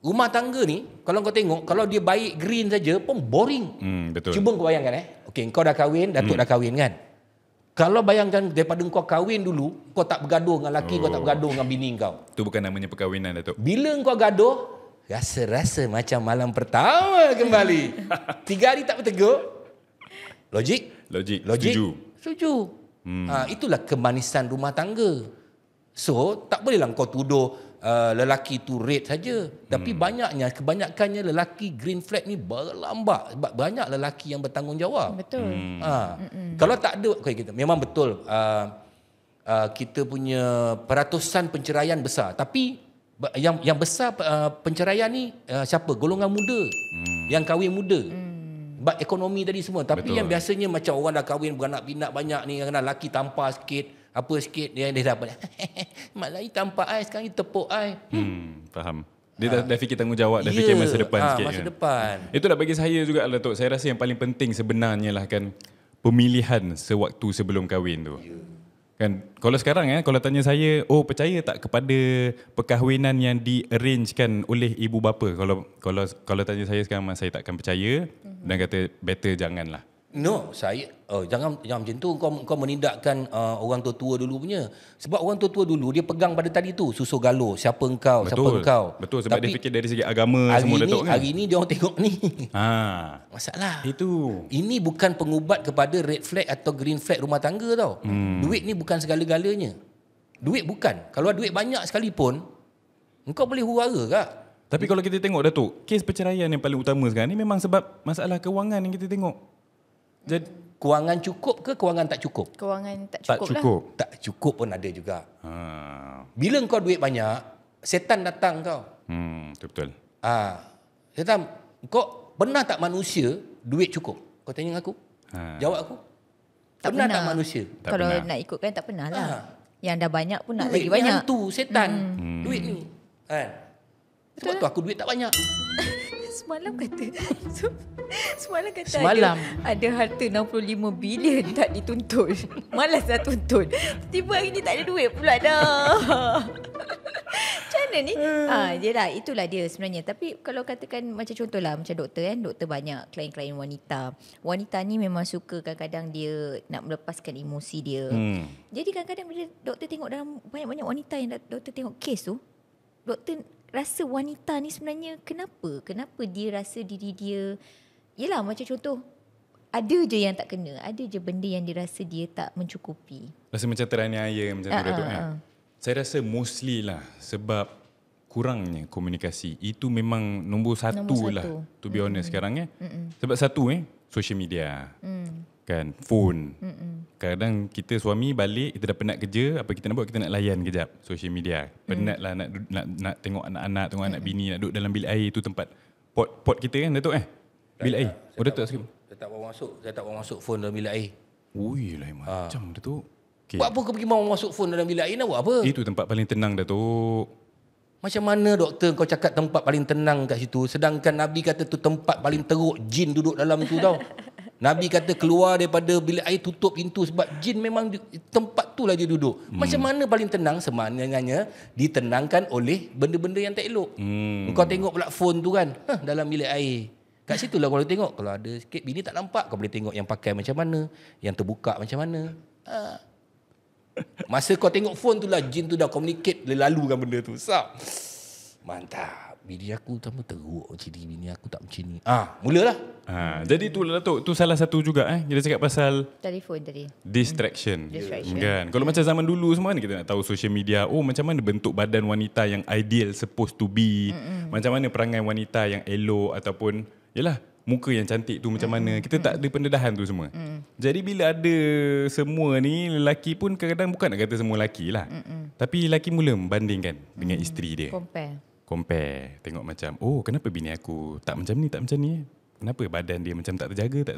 rumah tangga ni, kalau kau tengok, kalau dia baik green saja pun boring. Betul. Cuba kau bayangkan kau dah kahwin, Datuk dah kahwin kan. Kalau bayangkan daripada kau kahwin dulu, kau tak bergaduh dengan lelaki, kau tak bergaduh dengan bini kau. Tu bukan namanya perkahwinan, Datuk. Bila kau gaduh, rasa macam malam pertama kembali. 3 hari tak bertegur. Logik? Setuju. Itulah kemanisan rumah tangga. So, tak bolehlah kau tuduh lelaki tu rate saja. Tapi kebanyakannya lelaki green flag ni berlambak. Sebab banyak lelaki yang bertanggungjawab. Betul. Kalau tak ada, memang betul kita punya peratusan penceraian besar. Tapi yang besar penceraian ni siapa? Golongan muda. Yang kahwin muda. Sebab ekonomi tadi semua. Tapi betul. Yang biasanya macam orang dah kahwin beranak pinak banyak ni, kena lelaki tampar sikit, apa sikit, dia dapat. Mak lagi tampar ai, sekarang ni tepuk ai. Faham. Dia dah fikir tanggungjawab, dah fikir masa depan sikit. Masa depan. Itulah bagi saya juga lah, Tok. Saya rasa yang paling penting sebenarnya lah kan pemilihan sewaktu sebelum kahwin tu. Kan kalau sekarang kalau tanya saya, percaya tak kepada perkahwinan yang di-arrangekan oleh ibu bapa? Kalau tanya saya sekarang, saya tak akan percaya dan kata better janganlah. No, saya jangan macam tu. Kau menindakkan orang tua-tua dulu punya. Sebab orang tua-tua dulu dia pegang pada tadi tu, susu galuh, siapa engkau. Betul, sebab dia fikir dari segi agama semua, Datuk kan. Hari ni dia orang tengok ni. Masalah. Itu. Ini bukan pengubat kepada red flag atau green flag rumah tangga tau. Duit ni bukan segala-galanya. Duit bukan. Kalau duit banyak sekalipun, engkau boleh huru-hara kak. Tapi kalau kita tengok, Datuk, kes perceraian yang paling utama sekarang ni memang sebab masalah kewangan yang kita tengok. Jadi kewangan cukup ke kewangan tak cukup? Kewangan tak cukup lah. Tak cukup pun ada juga. Bila kau duit banyak, setan datang kau. Betul. Setan, kau pernah tak manusia duit cukup? Kau tanya aku. Jawab aku. Pernah tak manusia? Kalau nak ikutkan tak pernah lah. Yang dah banyak pun nak lagi banyak. Duit tu setan. Duit ni. Sebab tu aku duit tak banyak. Semalam kata ada harta 65 bilion tak dituntut. Malas dah tuntut. Tiba hari ni tak ada duit pula dah. Macam mana ni? Yelah, itulah dia sebenarnya. Tapi kalau katakan macam contohlah macam doktor kan, doktor banyak klien-klien wanita. Wanita ni memang suka kadang-kadang dia nak melepaskan emosi dia. Jadi kadang-kadang bila doktor tengok dalam banyak-banyak wanita yang doktor tengok kes tu, doktor rasa wanita ni sebenarnya kenapa dia rasa diri dia, yelah macam contoh, ada je yang tak kena, ada je benda yang dia rasa dia tak mencukupi. Rasa macam teraniaya macam tu, Datuk kan. Saya rasa mostly lah sebab kurangnya komunikasi. Itu memang nombor satu lah, to be honest sekarang Sebab satu social media. Kan, phone. Kadang kita suami balik, kita dah penat kerja, apa kita nak buat, kita nak layan kejap social media. Penat lah nak tengok anak-anak, tengok anak bini, nak duduk dalam bilik air. Itu tempat pot kita kan, Datuk bilik air. Datuk sikit. Saya tak bawa masuk phone dalam bilik air. Ui, lain macam, Datuk. Buat apa kau pergi bawa masuk phone dalam bilik air, nak buat apa? Itu tempat paling tenang, Datuk. Macam mana doktor kau cakap tempat paling tenang kat situ, sedangkan Nabi kata tu tempat paling teruk, jin duduk dalam tu tau. Nabi kata keluar daripada bilik air, tutup pintu sebab jin memang tempat tu lah dia duduk. Macam mana paling tenang? Sebenarnya ditenangkan oleh benda-benda yang tak elok. Kau tengok pula phone tu kan, dalam bilik air. Kat situ lah kau boleh tengok. Kalau ada sikit bini tak nampak, kau boleh tengok yang pakai macam mana, yang terbuka macam mana. Masa kau tengok phone tu lah, jin tu dah communicate, lalukan benda tu. Mantap. Bini aku tambah teruk macam ni. Bini aku tak macam ni. Mulalah. Jadi itulah Datuk, tu salah satu juga kita cakap pasal Telefon tadi. distraction. Distraction. Kan? Kalau macam zaman dulu semua ni kita nak tahu social media, macam mana bentuk badan wanita yang ideal supposed to be. Macam mana perangai wanita yang elok ataupun yalah muka yang cantik tu macam mana. Kita tak ada pendedahan tu semua. Jadi bila ada semua ni, lelaki pun kadang-kadang bukan nak kata semua lelaki lah. Tapi lelaki mula membandingkan dengan isteri dia. Compare. Tengok macam, kenapa bini aku tak macam ni, tak macam ni. Kenapa badan dia macam tak terjaga.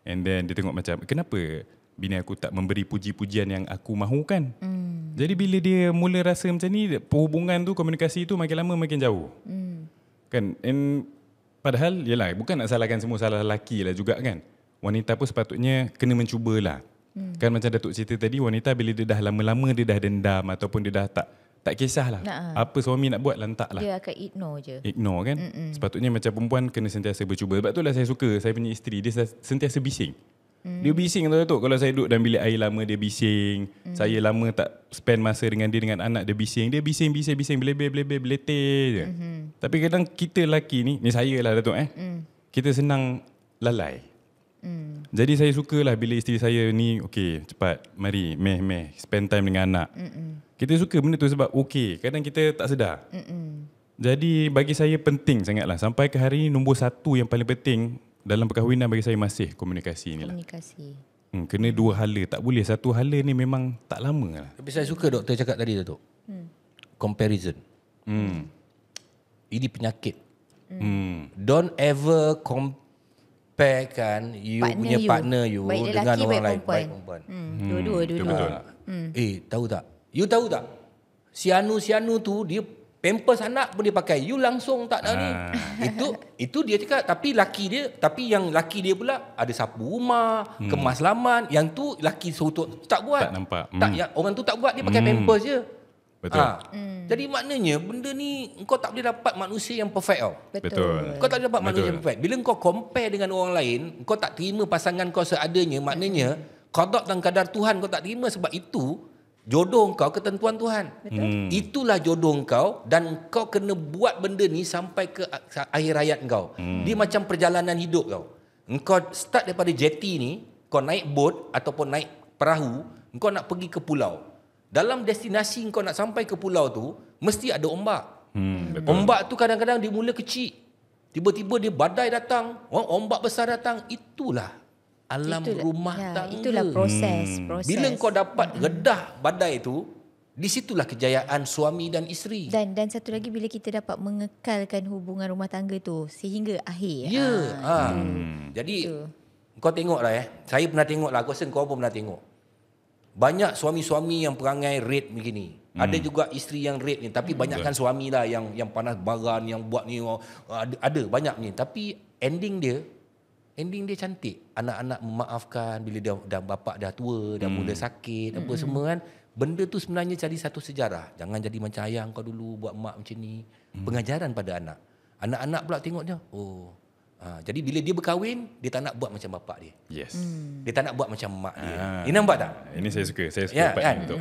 And then dia tengok macam, kenapa bini aku tak memberi puji-pujian yang aku mahukan. Jadi bila dia mula rasa macam ni, perhubungan tu, komunikasi tu makin lama makin jauh. Kan? And padahal, yelah, bukan nak salahkan semua salah lelaki lah juga kan. Wanita pun sepatutnya kena mencubalah. Kan macam Datuk cerita tadi, wanita bila dia dah lama-lama dia dah dendam ataupun dia dah tak kisahlah. Apa suami nak buat, lantak lah. Dia akan ignore je. Ignore kan. Sepatutnya macam perempuan kena sentiasa bercuba. Sebab itulah saya suka saya punya isteri, dia sentiasa bising. Dia bising tu. Kalau saya duduk dalam bilik air lama, dia bising. Saya lama tak spend masa dengan dia, dengan anak, dia bising. Dia bising, beletih je. Tapi kadang kita lelaki ni saya lah Datuk kita senang lalai. Jadi saya sukalah bila isteri saya ni, okey, cepat, mari, meh, spend time dengan anak. Kita suka benda tu sebab kadang kita tak sedar. Jadi bagi saya penting sangatlah. Sampai ke hari ini nombor satu yang paling penting dalam perkahwinan bagi saya masih komunikasi ni lah. Komunikasi. Kena dua hala, tak boleh satu hala ni memang tak lama lah. Tapi saya suka doktor cakap tadi Datuk. Comparison. Ini penyakit. Don't ever comparekan partner you baik dengan lelaki, orang lain. baik perempuan. Dua-dua. Betul. Tahu tak? You tahu tak? Si Anu tu dia pampers anak pun dia pakai. You langsung tak ada ni. Itu dia cakap. Tapi yang laki dia pula ada sapu rumah, kemas laman. Yang tu laki suruh tak buat. Tak nampak. Yang orang tu tak buat, dia pakai pampers je. Betul. Jadi maknanya benda ni kau tak boleh dapat manusia yang perfect tau. Betul. Kau tak boleh dapat manusia yang perfect. Bila kau compare dengan orang lain, kau tak terima pasangan kau seadanya, maknanya qada dan qadar Tuhan kau tak terima, sebab itu jodoh kau ketentuan Tuhan. Itulah jodoh kau dan kau kena buat benda ni sampai ke akhir hayat kau. Dia macam perjalanan hidup kau. Kau start daripada jeti ni, kau naik boat ataupun naik perahu, kau nak pergi ke pulau. Dalam destinasi kau nak sampai ke pulau tu, mesti ada ombak. Betul. Ombak tu kadang-kadang dia mula kecil. Tiba-tiba dia badai datang, ombak besar datang. Itulah alam rumah tangga. Itulah proses. Bila kau dapat redah badai tu, di situlah kejayaan suami dan isteri. Dan satu lagi, bila kita dapat mengekalkan hubungan rumah tangga tu sehingga akhir. Jadi kau tengoklah saya pernah tengok lah, aku rasa kau pun pernah tengok. Banyak suami-suami yang perangai rape begini. Ada juga isteri yang rape ni, tapi banyakkan suami lah yang panas baran, yang buat ni, ada banyak ni. Tapi ending dia cantik. Anak-anak memaafkan bila dah bapak dah tua, dah mula sakit, apa semua kan. Benda tu sebenarnya jadi satu sejarah. Jangan jadi macam ayah kau dulu buat mak macam ni. Pengajaran pada anak. Anak-anak pula tengok dia, jadi bila dia berkahwin, dia tak nak buat macam bapak dia. Yes. Dia tak nak buat macam mak dia. Ini nampak tak? Ini saya suka Ya, part kan? ni, betul.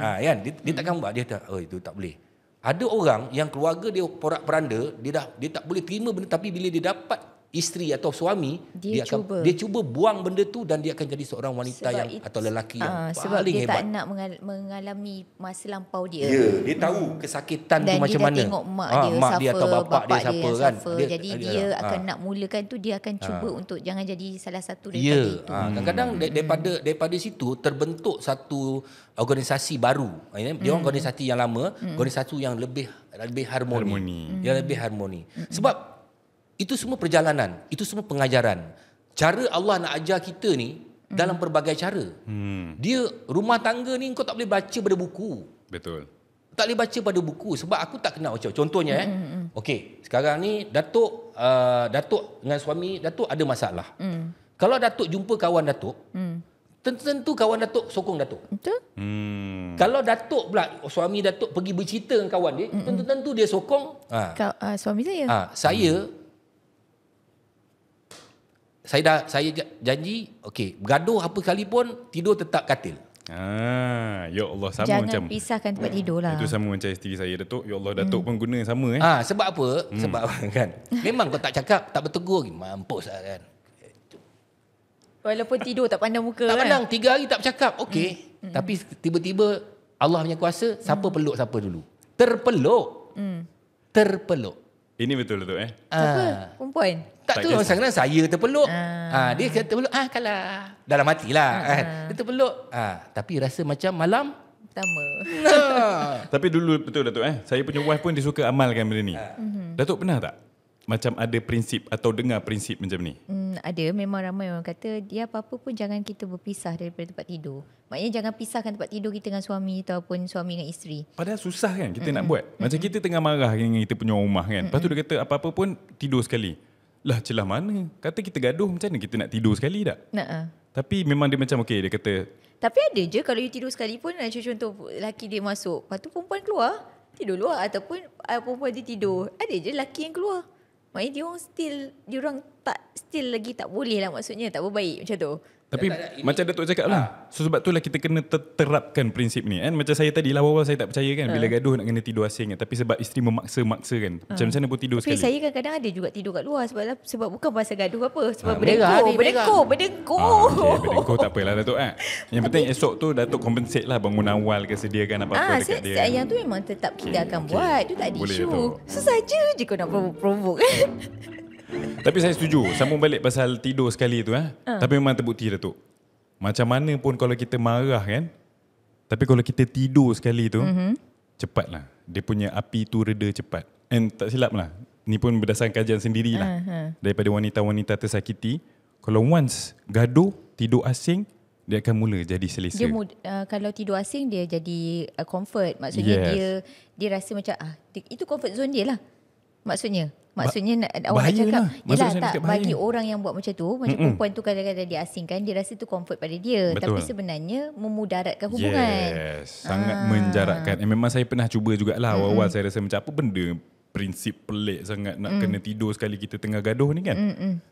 Dia takkan buat, dia tak, itu tak boleh. Ada orang yang keluarga dia porak-peranda, dia tak boleh terima benda, tapi bila dia dapat isteri atau suami, dia cuba buang benda tu dan dia akan jadi seorang wanita atau lelaki yang sebab paling dia hebat. tak nak mengalami masa lampau dia. Dia tahu kesakitan dan tu macam mana. Dan dia dah tengok mak dia atau bapak dia siapa kan. Jadi dia akan nak mulakan tu, dia akan cuba untuk jangan jadi salah satu daripada itu. Kadang-kadang daripada situ terbentuk satu organisasi baru. Dia organisasi yang lama, organisasi yang lebih harmoni. Yang lebih harmoni. Sebab itu semua perjalanan, itu semua pengajaran. Cara Allah nak ajar kita ni dalam pelbagai cara. Dia rumah tangga ni kau tak boleh baca pada buku. Betul. Tak boleh baca pada buku sebab aku tak kenal macam contohnya okey, sekarang ni Datuk dengan suami Datuk ada masalah. Kalau Datuk jumpa kawan Datuk, tentu kawan Datuk sokong Datuk. Betul? Kalau Datuk pula suami Datuk pergi bercerita dengan kawan dia, tentu dia sokong. Suami saya. Saya janji, okey, bergaduh apa kali pun tidur tetap katil. Ya Allah, sama Jangan macam pisahkan tempat tidur lah. itu sama macam isteri saya Datuk. Ya Allah, Datuk pun guna sama Sebab apa? Sebab kan. Memang kau tak cakap, tak bertegur, mampus lah kan. Walaupun tidur tak pandang muka Tak kan. pandang 3 hari tak bercakap. Okey. Tapi tiba-tiba Allah punya kuasa, siapa peluk siapa dulu? Terpeluk. Terpeluk. Ini betul Datuk Siapa? Perempuan? Tak Tak tu kisah. kadang saya terpeluk. Dia kata terpeluk, kalah. Dalam hatilah kan. Dia terpeluk. Tapi rasa macam malam. Pertama. Tapi dulu betul Datuk saya punya wife pun dia suka amalkan benda ni. Datuk pernah tak macam ada prinsip atau dengar prinsip macam ni? Ada, memang ramai orang kata dia apa-apa pun jangan kita berpisah daripada tempat tidur. Maknanya jangan pisahkan tempat tidur kita dengan suami ataupun suami dengan isteri. Padahal susah kan kita nak buat. Macam kita tengah marah dengan kita punya rumah kan. Lepas tu dia kata apa-apa pun tidur sekali. Lah celah mana? Kata kita gaduh macam mana kita nak tidur sekali tak? Tapi memang dia macam okey dia kata Tapi ada je kalau you tidur sekali pun contoh lelaki dia masuk, lepas tu perempuan keluar, tidur luar ataupun perempuan dia tidur, ada je lelaki yang keluar. Maknanya dia orang still lagi tak boleh lah, maksudnya tak berbaik macam tu. tapi macam Datuk cakap lah. So sebab tu lah kita kena terapkan prinsip ni kan. Macam saya tadi lah awal saya tak percaya kan. Bila gaduh nak kena tidur asing kan. Tapi sebab isteri memaksa-maksa kan. Macam mana pun tidur Tapi sekali. saya kadang-kadang ada juga tidur kat luar sebab bukan pasal gaduh apa. Sebab berderah. berdengkur. Okay, berdengkur tak apalah Datuk Yang penting esok tu Datuk compensate lah bangun awal ke sediakan apa-apa dekat dia. Yang tu memang tetap kita akan buat. Itu tak ada Boleh, isu. Datuk. Susah je kau nak provoke. Tapi saya setuju. Sambung balik pasal tidur sekali tu Tapi memang terbukti Datuk. Macam mana pun kalau kita marah kan. Tapi kalau kita tidur sekali tu cepatlah. Dia punya api tu reda cepat. And tak silap lah. Ni pun berdasarkan kajian sendirilah. Daripada wanita-wanita tersakiti. Kalau once gaduh, tidur asing, dia akan mula jadi selesa. Kalau tidur asing dia jadi comfort. Maksudnya dia rasa macam itu comfort zone dia lah. Maksudnya awak nak bahaya cakap lah. Maksudnya tak cakap bahaya. bagi orang yang buat macam tu, macam perempuan tu kadang-kadang dia asingkan, dia rasa tu comfort pada dia. Betul. Tapi sebenarnya memudaratkan hubungan. Yes, sangat menjarakkan. Memang saya pernah cuba jugalah. Awal-awal saya rasa macam apa benda prinsip pelik sangat nak kena tidur sekali kita tengah gaduh ni kan.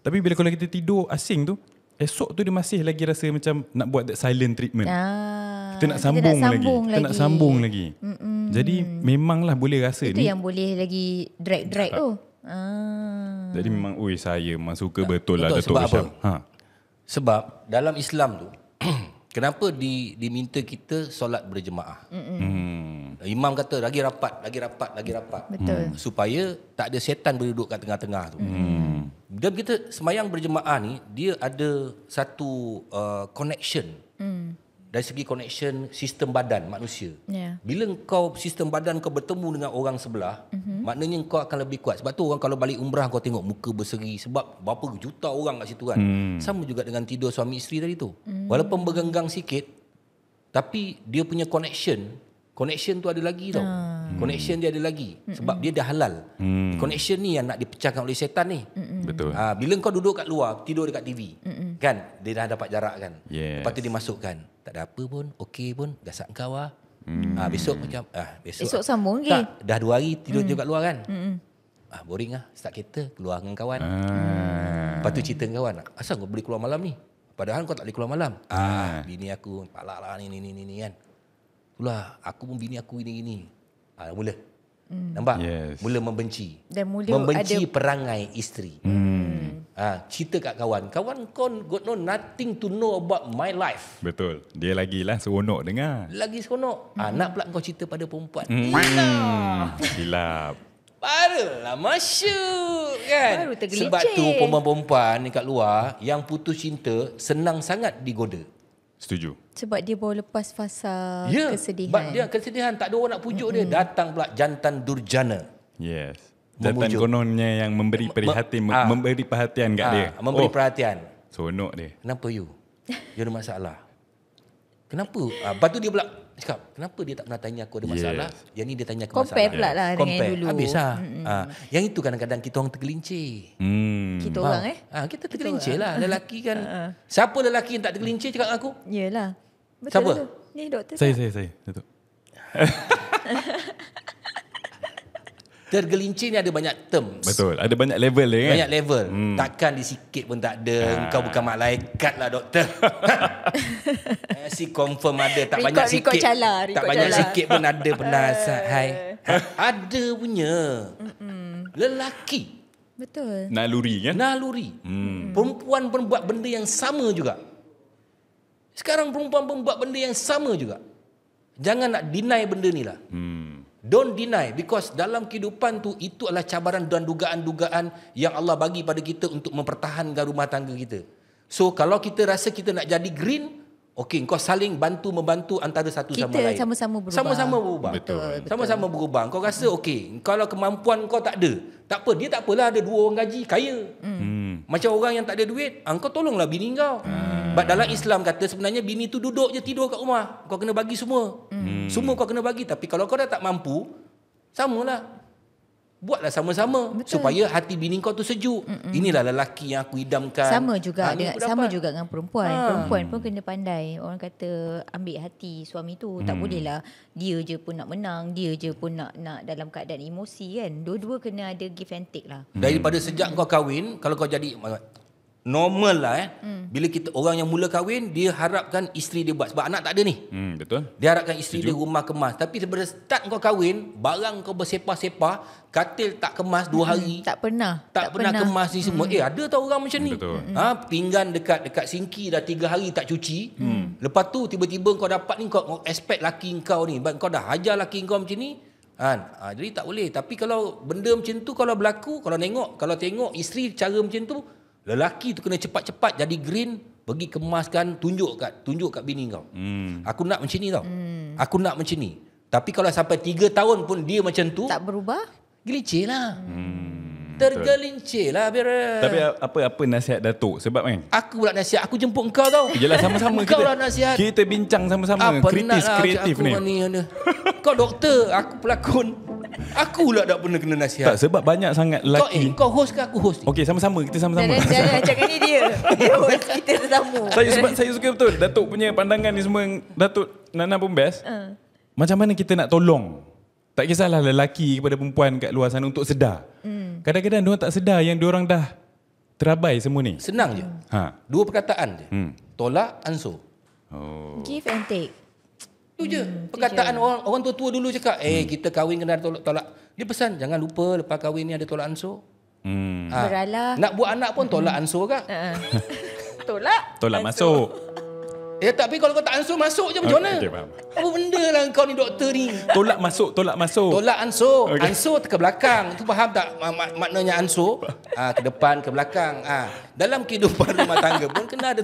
Tapi bila kalau kita tidur asing tu, esok tu dia masih lagi rasa macam nak buat that silent treatment. Kita nak sambung lagi. Kita nak sambung lagi. Jadi memanglah boleh rasa itu ni. yang boleh lagi drag tu. Jadi memang saya memang suka betul lah Betul, Datuk sebab Hisham. Sebab dalam Islam tu kenapa diminta kita solat berjemaah? Imam kata lagi rapat. Betul. Supaya tak ada syaitan berduduk kat tengah-tengah tu. Dan kita semayang berjemaah ni, dia ada satu connection. Dari segi connection sistem badan manusia. Bila kau sistem badan kau bertemu dengan orang sebelah, maknanya kau akan lebih kuat. Sebab tu orang kalau balik umrah kau tengok muka berseri sebab berapa juta orang kat situ kan. Sama juga dengan tidur suami isteri tadi tu. Walaupun bergenggang sikit, tapi dia punya connection tu ada lagi tau. Connection dia ada lagi sebab dia dah halal. Connection ni yang nak dipecahkan oleh syaitan ni. Betul. Bila kau duduk kat luar, tidur dekat TV, kan dia dah dapat jarak kan. Yes. Lepas tu dia masukkan, tak ada apa pun, okey pun, gasak kau besok macam Esok sambung lagi. Tak, dah 2 hari tidur je kat luar kan. Boring start kereta keluar dengan kawan. Lepas tu cerita dengan kawan, asal kau boleh keluar malam ni? Padahal kau tak boleh keluar malam. Bini aku palak lah ni kan. Itulah aku pun bini aku gini-gini. Mula. Nampak? Yes. Mula membenci. Dan mula membenci ada perangai isteri. Cerita kat kawan. Kawan kau got no nothing to know about my life. Betul. Dia lagi lah seronok dengar. Lagi seronok. Nak pula kau cerita pada perempuan. Silap. Barulah masyuk kan. Baru tergelincir. Sebab tu perempuan-perempuan ni kat luar yang putus cinta senang sangat digoda. Setuju. sebab dia baru lepas fasa kesedihan. Sebab dia kesedihan, tak ada orang nak pujuk dia. Datang pula jantan durjana. Yes. Jantan Memujuk. kononnya yang memberi perhatian, memberi perhatian kat dia. Memberi perhatian. Seronok dia. Kenapa you? You ada masalah. Kenapa? Lepas tu dia pula cakap, kenapa dia tak pernah tanya aku ada masalah? Yang ni dia tanya aku masalah. Compare pula lah dengan Compare. dulu. Habis lah. Yang itu kadang-kadang kita orang tergelincir. Kita orang Kita tergelincir lah. Lelaki kan. Siapa lelaki yang tak tergelincir cakap dengan aku? Yelah. Betul. Siapa? Tu. Ni doktor. Saya. Datuk. Tergelincir ni ada banyak terms. Betul. Ada banyak level dia kan. Banyak level. Takkan di sikit pun tak ada. Engkau bukan malaikat lah doktor. Si confirm ada. Tak banyak sikit. Tak banyak sikit pun ada pernah. Hai. Ada punya. Lelaki. Betul. Naluri kan. Naluri. Perempuan pun buat benda yang sama juga. Sekarang perempuan pun buat benda yang sama juga. Jangan nak deny benda ni lah. Don't deny, because dalam kehidupan tu itu adalah cabaran dan dugaan-dugaan yang Allah bagi pada kita untuk mempertahankan rumah tangga kita. So kalau kita rasa kita nak jadi green, okey, kau saling bantu-membantu antara satu Kita sama lain. sama-sama berubah. Sama-sama berubah. Betul. Sama-sama berubah. Kau rasa okey, kalau kemampuan kau tak ada, tak apa, dia tak apalah ada 2 orang gaji, kaya. Macam orang yang tak ada duit, kau tolonglah bini kau. But dalam Islam kata sebenarnya bini tu duduk je tidur kat rumah. Kau kena bagi semua. Semua kau kena bagi. Tapi kalau kau dah tak mampu, samalah. Buatlah sama-sama. Betul. Supaya hati bini kau tu sejuk. Inilah lelaki yang aku idamkan. Sama juga sama dapat. juga dengan perempuan. Perempuan pun kena pandai. Orang kata ambil hati suami tu. Tak bolehlah dia je pun nak menang, dia je pun nak dalam keadaan emosi kan. Dua-dua kena ada give and take lah. Daripada sejak kau kahwin, kalau kau jadi normal lah bila kita orang yang mula kahwin, dia harapkan isteri dia buat sebab anak tak ada ni. Betul. Dia harapkan isteri dia rumah kemas. Tapi daripada start kau kahwin, barang kau bersepah-sepah, katil tak kemas 2 hari. Tak pernah Kemas ni semua. Ada tau orang macam ni. Betul. Pinggan dekat sinki dah 3 hari tak cuci. Lepas tu tiba-tiba kau dapat ni, kau expect laki kau ni, kau dah hajar laki kau macam ni. Jadi tak boleh. Tapi kalau benda macam tu kalau berlaku, kalau tengok isteri cara macam tu, lelaki tu kena cepat-cepat jadi green, pergi kemaskan, tunjuk kat bini kau. Aku nak macam ni tau. Aku nak macam ni. Tapi kalau sampai 3 tahun pun dia macam tu, tak berubah, gelincir lah. Tergelincir lah biar. Tapi apa nasihat Datuk? Sebab kan Aku pula nasihat, aku jemput kau tau. yelah sama-sama Kau lah nasihat. kita bincang sama-sama. Kreatif aku ni. Kau doktor, aku pelakon. Aku pula tak pernah kena nasihat. Tak, sebab banyak sangat lelaki. Kau host ke aku host? Okey, sama-sama. Kita sama-sama. jangan cakap ni dia. Dia host kita tetamu. Sebab saya suka betul Datuk punya pandangan ni semua. Datuk Nana pun best. Macam mana kita nak tolong? Tak kisahlah lelaki kepada perempuan kat luar sana untuk sedar. Kadang-kadang diorang tak sedar yang diorang dah terabai semua ni. Senang je. 2 perkataan je. Tolak, ansur. Give and take. Itu je. Perkataan orang tua-tua dulu cakap, kita kahwin kena ada tolak. Dia pesan, jangan lupa lepas kahwin ni ada tolak ansur. Beralah. Nak buat anak pun tolak ansur kak. Tolak masuk. Tapi kalau kau tak ansur, masuk je macam mana? Okey, faham. Apa benda lah kau ni doktor ni? Tolak masuk. Tolak ansur. Okey. Ansur ke belakang. Tu faham tak maknanya ansur? Ke depan, ke belakang. Dalam kehidupan rumah tangga pun kena ada.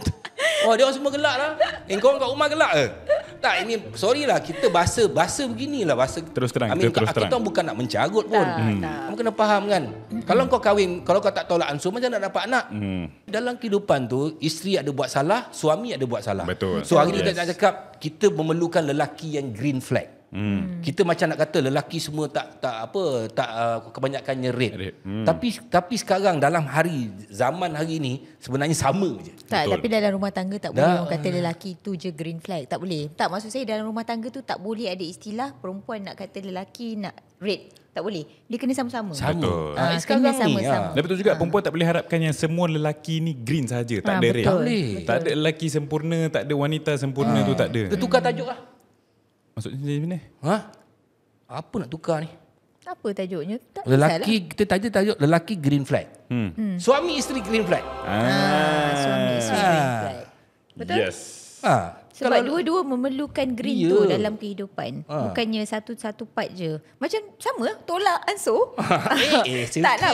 Dia orang semua gelak lah. Kau kat rumah gelak ke? Tak, ini sorry lah. Kita bahasa beginilah. Terus terang. Kita bukan nak mencarut pun. Kamu kena faham kan? Kalau kau kahwin, kalau kau tak tolak ansur, macam nak dapat anak? Dalam kehidupan tu, isteri ada buat salah, suami ada buat salah. Betul. So hari ni kita nak cakap, kita memerlukan lelaki yang green flag. Kita macam nak kata lelaki semua tak kebanyakannya red. Tapi sekarang dalam zaman hari ni sebenarnya sama je. Tak, tapi dalam rumah tangga tak boleh orang kata lelaki tu je green flag. Tak boleh. Tak, maksud saya dalam rumah tangga tu tak boleh ada istilah perempuan nak kata lelaki nak red. Tak boleh. Dia kena sama-sama. Betul. Sekarang kena ni sama-sama. Dan betul juga perempuan tak boleh harapkan yang semua lelaki ni green saja, tak ada red. Betul. Tak ada lelaki sempurna, tak ada wanita sempurna tu tak ada. Kita tukar tajuk lah. Maksudnya macam mana? Apa nak tukar ni? Apa tajuknya? Tak Lelaki, kita tajuk lelaki green flag. Suami isteri green flag. Suami isteri green flag. Betul? Yes. Sebab dua-dua memerlukan green tu dalam kehidupan. Bukannya satu part je. Macam sama, tolak ansur. Tak lah.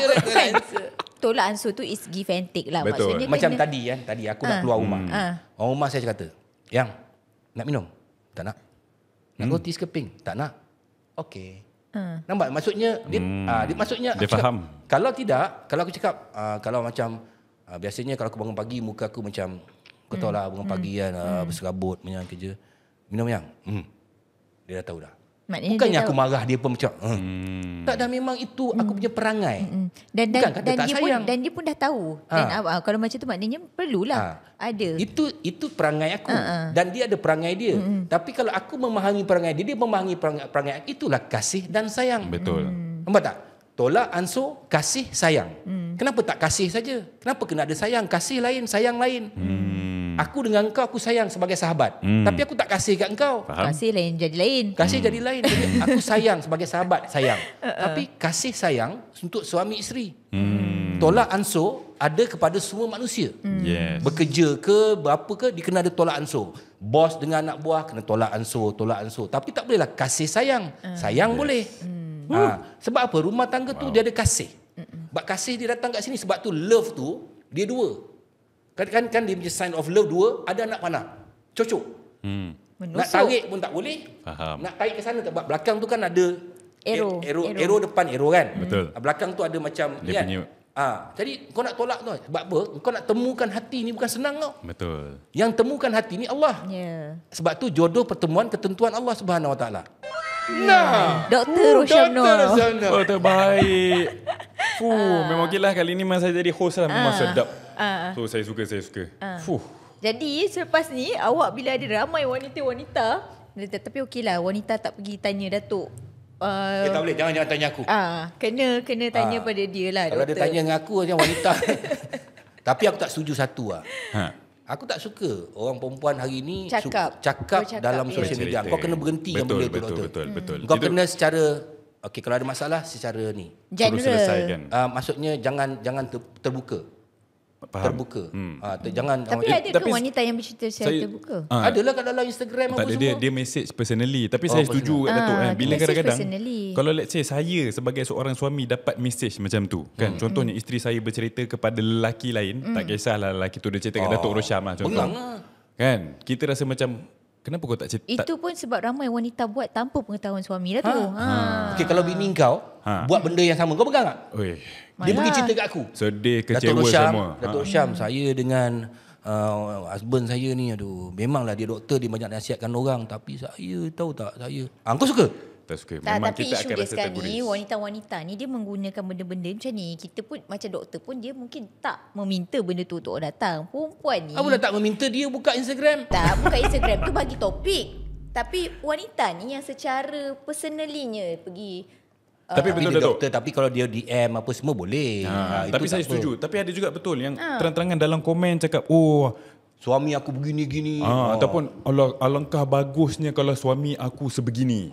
Tolak ansur tu is give and take lah. Betul. Maksudnya Macam tadi aku nak keluar rumah. Orang rumah saya kata, Yang, nak minum? Tak nak. Nak roti sekeping? Tak nak. Okey. Nampak? Maksudnya dia maksudnya Dia faham. Kalau tidak, kalau aku cakap kalau macam biasanya kalau aku bangun pagi muka aku macam kau tahu lah bangun pagi kan berserabut macam kerja. Minum yang. Dia dah tahu dah. Maknanya Bukannya dia aku marah dia pun macam tak, dah memang itu aku punya perangai. Dan Bukan kata tak sayang. dia pun dah tahu. Dan kalau macam tu maknanya perlulah ada. Itu perangai aku dan dia ada perangai dia. Tapi kalau aku memahami perangai dia, dia memahami perangai itulah kasih dan sayang. Betul. Nampak tak? tolak ansur kasih sayang. Kenapa tak kasih saja? Kenapa kena ada sayang? Kasih lain, sayang lain. Aku dengan engkau aku sayang sebagai sahabat. Tapi aku tak kasih kat engkau. Faham? Kasih lain jadi lain. Kasih jadi lain. Jadi aku sayang sebagai sahabat, sayang. Tapi kasih sayang untuk suami isteri. Tolak ansur ada kepada semua manusia. Yes. Bekerja ke, berapa ke, dia kena ada tolak ansur. Bos dengan anak buah kena tolak ansur. Tapi tak bolehlah kasih sayang. Sayang boleh. Sebab apa? Rumah tangga tu dia ada kasih. Sebab kasih dia datang kat sini. Sebab tu love tu dia dua. Kan dia punya sign of love dua, ada anak panah. Cocok. Nak tarik pun tak boleh. Faham. Nak tarik ke sana tak, sebab belakang tu kan ada arrow depan arrow kan. Betul. Belakang tu ada macam Dia kan. punya. Jadi kau nak tolak tu sebab apa? Kau nak temukan hati ni bukan senang tau. Betul. Yang temukan hati ni Allah. Ya. Sebab tu jodoh pertemuan ketentuan Allah Subhanahu Wa Taala. Nah, Dr. Rosyam Noor. Oh, terbaik. Memang okey lah. Kali ni memang saya jadi host lah. Memang sedap. So, saya suka. Jadi selepas ni awak bila ada ramai wanita-wanita, tapi okeylah wanita tak pergi tanya Datuk. tak boleh, jangan tanya aku. Kena tanya pada dia lah. Kalau dia doktor. tanya dengan aku macam wanita. Tapi aku tak setuju satu lah. Aku tak suka orang perempuan hari ni Cakap dalam ya. sosial media. Kau kena berhenti dengan benda tu, doktor. Betul. Kau kena secara kalau ada masalah secara ni. Suruh selesaikan. Maksudnya jangan terbuka. Faham. Terbuka. Jangan Tapi ada ke wanita yang bercerita secara terbuka? adalah kat dalam Instagram Tak apa ada, semua. dia message personally. Tapi saya setuju kat Datuk kan. Bila message kadang-kadang personally. kalau let's say saya sebagai seorang suami dapat message macam tu kan. Contohnya isteri saya bercerita kepada lelaki lain, tak kisahlah lelaki tu dia cerita kat Datuk Rosyam lah contoh. Bengang lah. Kan? Kita rasa macam kenapa kau tak cerita? Itu pun sebab ramai wanita buat tanpa pengetahuan suami lah tu. Okey, kalau bini kau buat benda yang sama, kau pegang tak? Oi, Dia pergi cerita kat aku. sedih, Datuk kecewa Rosyam, semua. Datuk Rosyam, saya dengan husband saya ni, aduh, memanglah dia doktor, dia banyak nasihatkan orang, tapi saya tahu tak, saya. Kau suka? Tak suka. Tak, Memang tapi kita isu akan dia rasa sekarang ni terguris. wanita-wanita ni dia menggunakan benda-benda macam ni. Kita pun macam doktor pun dia mungkin tak meminta benda tu untuk orang datang. Perempuan ni Apa dah tak meminta dia buka Instagram? tak buka Instagram tu bagi topik. Tapi wanita ni yang secara personalinya pergi Tapi betul dia Datuk. doktor, tapi kalau dia DM apa semua boleh. Itu Tapi tak saya apa. setuju. Tapi ada juga betul yang terang-terangan dalam komen cakap, Suami aku begini-gini. ataupun alangkah bagusnya kalau suami aku sebegini.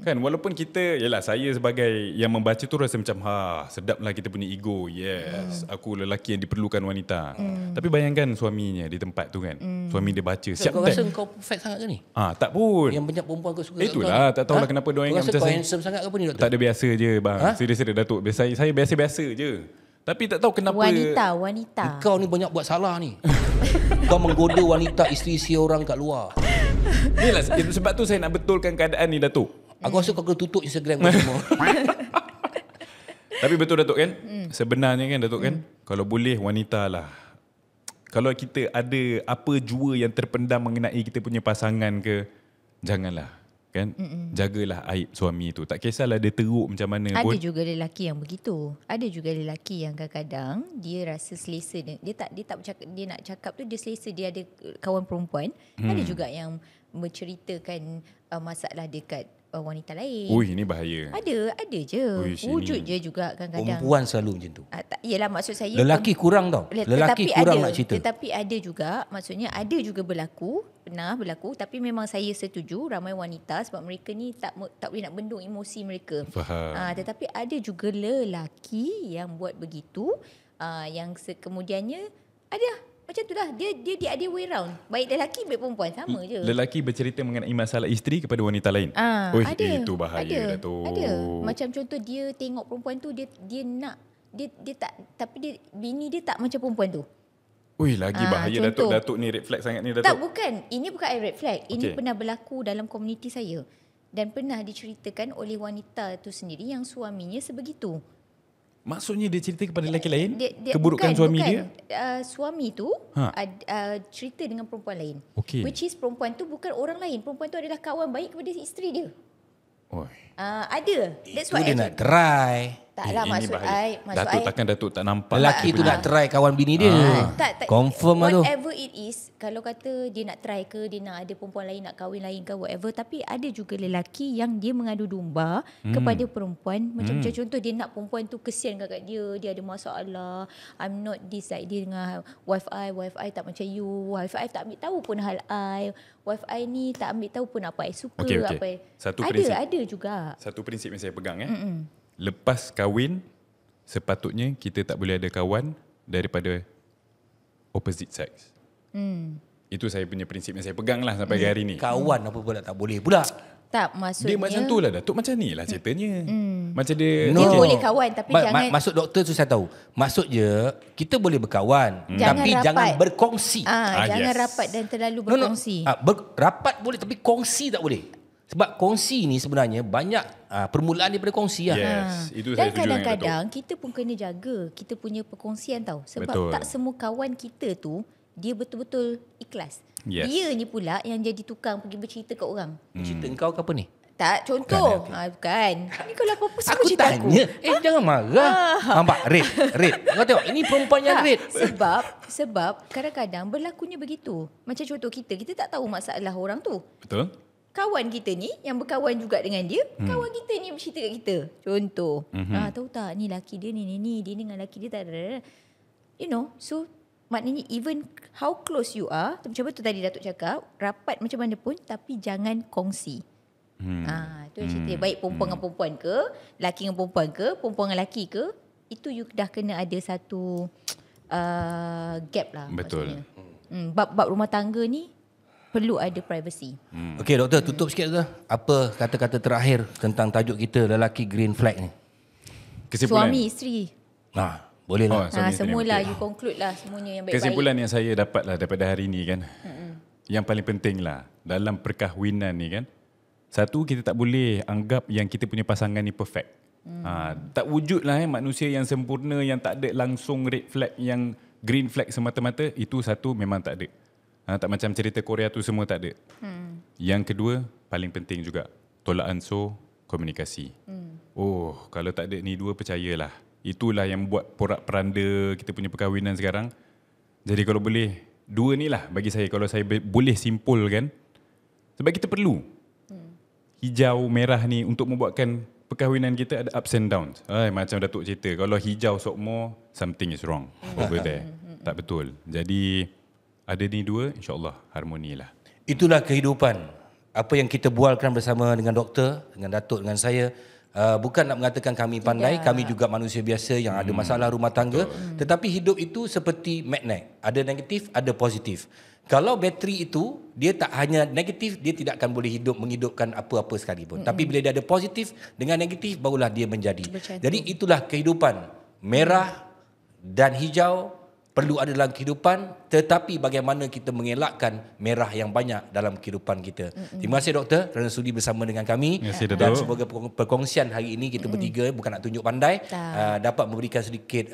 Kan walaupun kita, yalah saya sebagai yang membaca tu rasa macam sedaplah kita punya ego. Yes, aku lelaki yang diperlukan wanita. Tapi bayangkan suaminya di tempat tu kan. Suami dia baca. Siap Kau tak? rasa kau perfect sangat ke ni? Tak pun. Yang banyak perempuan kau suka. Itulah, tak tahulah kenapa Kau diorang ingat rasa macam kau saya. handsome sangat ke apa ni doktor? Tak ada, biasa je bang. Serius Datuk. Saya biasa-biasa je. Tapi tak tahu kenapa. wanita. Kau ni banyak buat salah ni. Kau menggoda wanita, isteri-isteri orang kat luar. Inilah sebab tu saya nak betulkan keadaan ni Datuk. Aku rasa kau kena tutup Instagram kau semua. Tapi betul Datuk kan? Sebenarnya kan Datuk kan? Kalau boleh wanita lah. Kalau kita ada apa jua yang terpendam mengenai kita punya pasangan ke, janganlah. Kan? Jagalah aib suami tu. Tak kisahlah dia teruk macam mana pun. Ada juga lelaki yang begitu. Ada juga lelaki yang kadang-kadang dia rasa selesa dia tak bercakap, dia nak cakap tu dia selesa dia ada kawan perempuan. Ada juga yang menceritakan masalah dekat wanita lain. Ui, ini bahaya. Ada je. Ui, sini. Wujud je juga kadang-kadang. Perempuan selalu macam tu. Yelah maksud saya Lelaki kurang tau. Lelaki tetapi kurang ada, nak cerita. Tetapi ada juga, maksudnya ada juga pernah berlaku, tapi memang saya setuju ramai wanita sebab mereka ni tak boleh nak bendung emosi mereka. Faham. Tetapi ada juga lelaki yang buat begitu, yang kemudiannya ada macam tu lah. Dia ada way round. Baik lelaki baik perempuan sama je. Lelaki bercerita mengenai masalah isteri kepada wanita lain. Ada. Itu bahaya Datuk. Ada. Macam contoh dia tengok perempuan tu dia nak dia tak, tapi bini dia tak macam perempuan tu. Ui, lagi bahaya contoh. Datuk ni red flag sangat ni Datuk. Tak, bukan. Ini bukan red flag. Ini Okey. pernah berlaku dalam komuniti saya. Dan pernah diceritakan oleh wanita tu sendiri yang suaminya sebegitu. Maksudnya dia cerita kepada lelaki lain bukan, keburukan suami dia. Suami tu cerita dengan perempuan lain. Okey. Which is perempuan tu bukan orang lain. Perempuan tu adalah kawan baik kepada isteri dia. Oi. Ada. That's Itu what dia nak try. Taklah maksud I, Datuk takkan Datuk tak nampak. Lelaki tu nak try kawan bini dia. Tak, Confirm lah tu. whatever it is, kalau kata dia nak try ke, dia nak ada perempuan lain, nak kahwin lain ke, whatever. Tapi ada juga lelaki yang dia mengadu domba kepada perempuan. Macam contoh, dia nak perempuan tu kesian kat dia ada masalah. I'm not this, like dia dengan wife I tak macam you. Wife I tak ambil tahu pun hal I. Wife I ni tak ambil tahu pun apa I suka. Okey. Apa ada juga. Satu prinsip yang saya pegang lepas kahwin, sepatutnya kita tak boleh ada kawan daripada opposite sex. Itu saya punya prinsip yang saya pegang lah sampai hari ni. Kawan apa pula tak boleh pula. Tak, maksudnya Dia macam tu lah Datuk, macam ni lah ceritanya. Macam dia Dia boleh kawan tapi jangan Maksud doktor tu saya tahu. Maksud je kita boleh berkawan Jangan tapi rapat. jangan berkongsi. jangan yes. rapat dan terlalu berkongsi. Rapat boleh tapi kongsi tak boleh. Sebab kongsi ni sebenarnya banyak permulaan daripada kongsi lah. Yes, itu Dan saya setuju dengan Datuk. kadang-kadang kita pun kena jaga kita punya perkongsian tau. Sebab Betul. tak semua kawan kita tu dia betul-betul ikhlas. Yes. Dia ni pula yang jadi tukang pergi bercerita kat orang. Cerita kau ke apa ni? Tak, contoh. Bukan. Ni kalau apa-apa semua Aku cerita tanya. Jangan marah. Nampak? Red. Kau tengok. Ini perempuan yang red. Sebab kadang-kadang berlakunya begitu. Macam contoh kita tak tahu masalah orang tu. Betul? Kawan kita ni yang berkawan juga dengan dia, kawan kita ni bercerita kat kita. Contoh, tahu tak ni laki dia ni, dia dengan laki dia tak ada. You know, so maknanya even how close you are, macam betul tadi Datuk cakap, rapat macam mana pun tapi jangan kongsi. Tu cerita baik perempuan dengan perempuan ke, laki dengan perempuan ke, perempuan dengan laki ke, itu you dah kena ada satu gap lah. Betul. Maksudnya. Bab rumah tangga ni perlu ada privacy. Okey doktor, tutup sikit doktor. Apa kata-kata terakhir tentang tajuk kita lelaki green flag ni? Kesimpulan. Suami, isteri. Boleh lah. Suami isteri, Semualah okey. you conclude lah semuanya yang baik-baik. Kesimpulan yang saya dapat lah daripada hari ni kan. Yang paling penting lah dalam perkahwinan ni kan. Satu, kita tak boleh anggap yang kita punya pasangan ni perfect. Tak wujud lah manusia yang sempurna, yang tak ada langsung red flag, yang green flag semata-mata. Itu satu memang tak ada. Tak macam cerita Korea tu semua tak ada. Yang kedua, paling penting juga, tolak ansur, komunikasi. Kalau tak ada ni dua, percayalah. Itulah yang buat porak-peranda kita punya perkahwinan sekarang. Jadi kalau boleh, dua ni lah bagi saya, kalau saya boleh simpulkan. Sebab kita perlu hijau merah ni untuk membuatkan perkahwinan kita ada ups and downs. Macam Datuk cerita, kalau hijau sokmo, something is wrong over there. Tak betul. Jadi ada ni dua, insyaAllah harmoni lah. Itulah kehidupan. Apa yang kita bualkan bersama dengan doktor, dengan Datuk, dengan saya. Bukan nak mengatakan kami pandai, kami juga manusia biasa yang ada masalah rumah tangga. Tetapi hidup itu seperti magnet. Ada negatif, ada positif. Kalau bateri itu, dia tak hanya negatif, dia tidak akan boleh menghidupkan apa-apa sekalipun. Tapi bila dia ada positif dengan negatif, barulah dia menjadi. Jadi itulah kehidupan. Merah dan hijau perlu ada dalam kehidupan, tetapi bagaimana kita mengelakkan merah yang banyak dalam kehidupan kita. Terima kasih doktor kerana sudi bersama dengan kami. Terima kasih, dan Datuk. semoga perkongsian hari ini kita bertiga, bukan nak tunjuk pandai, dapat memberikan sedikit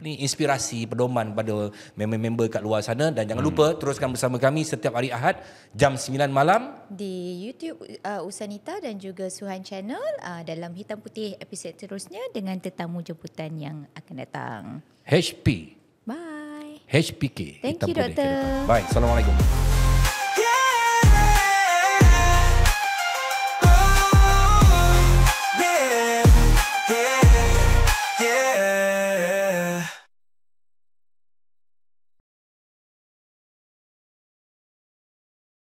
inspirasi, pedoman pada member-member kat luar sana. Dan jangan lupa teruskan bersama kami setiap hari Ahad jam 9 malam di YouTube Usanita dan juga Suhan Channel dalam Hitam Putih episod terusnya dengan tetamu jemputan yang akan datang. HP Bye. HPK. Thank Hitam you, Putih doktor. Kehidupan. Bye. Assalamualaikum.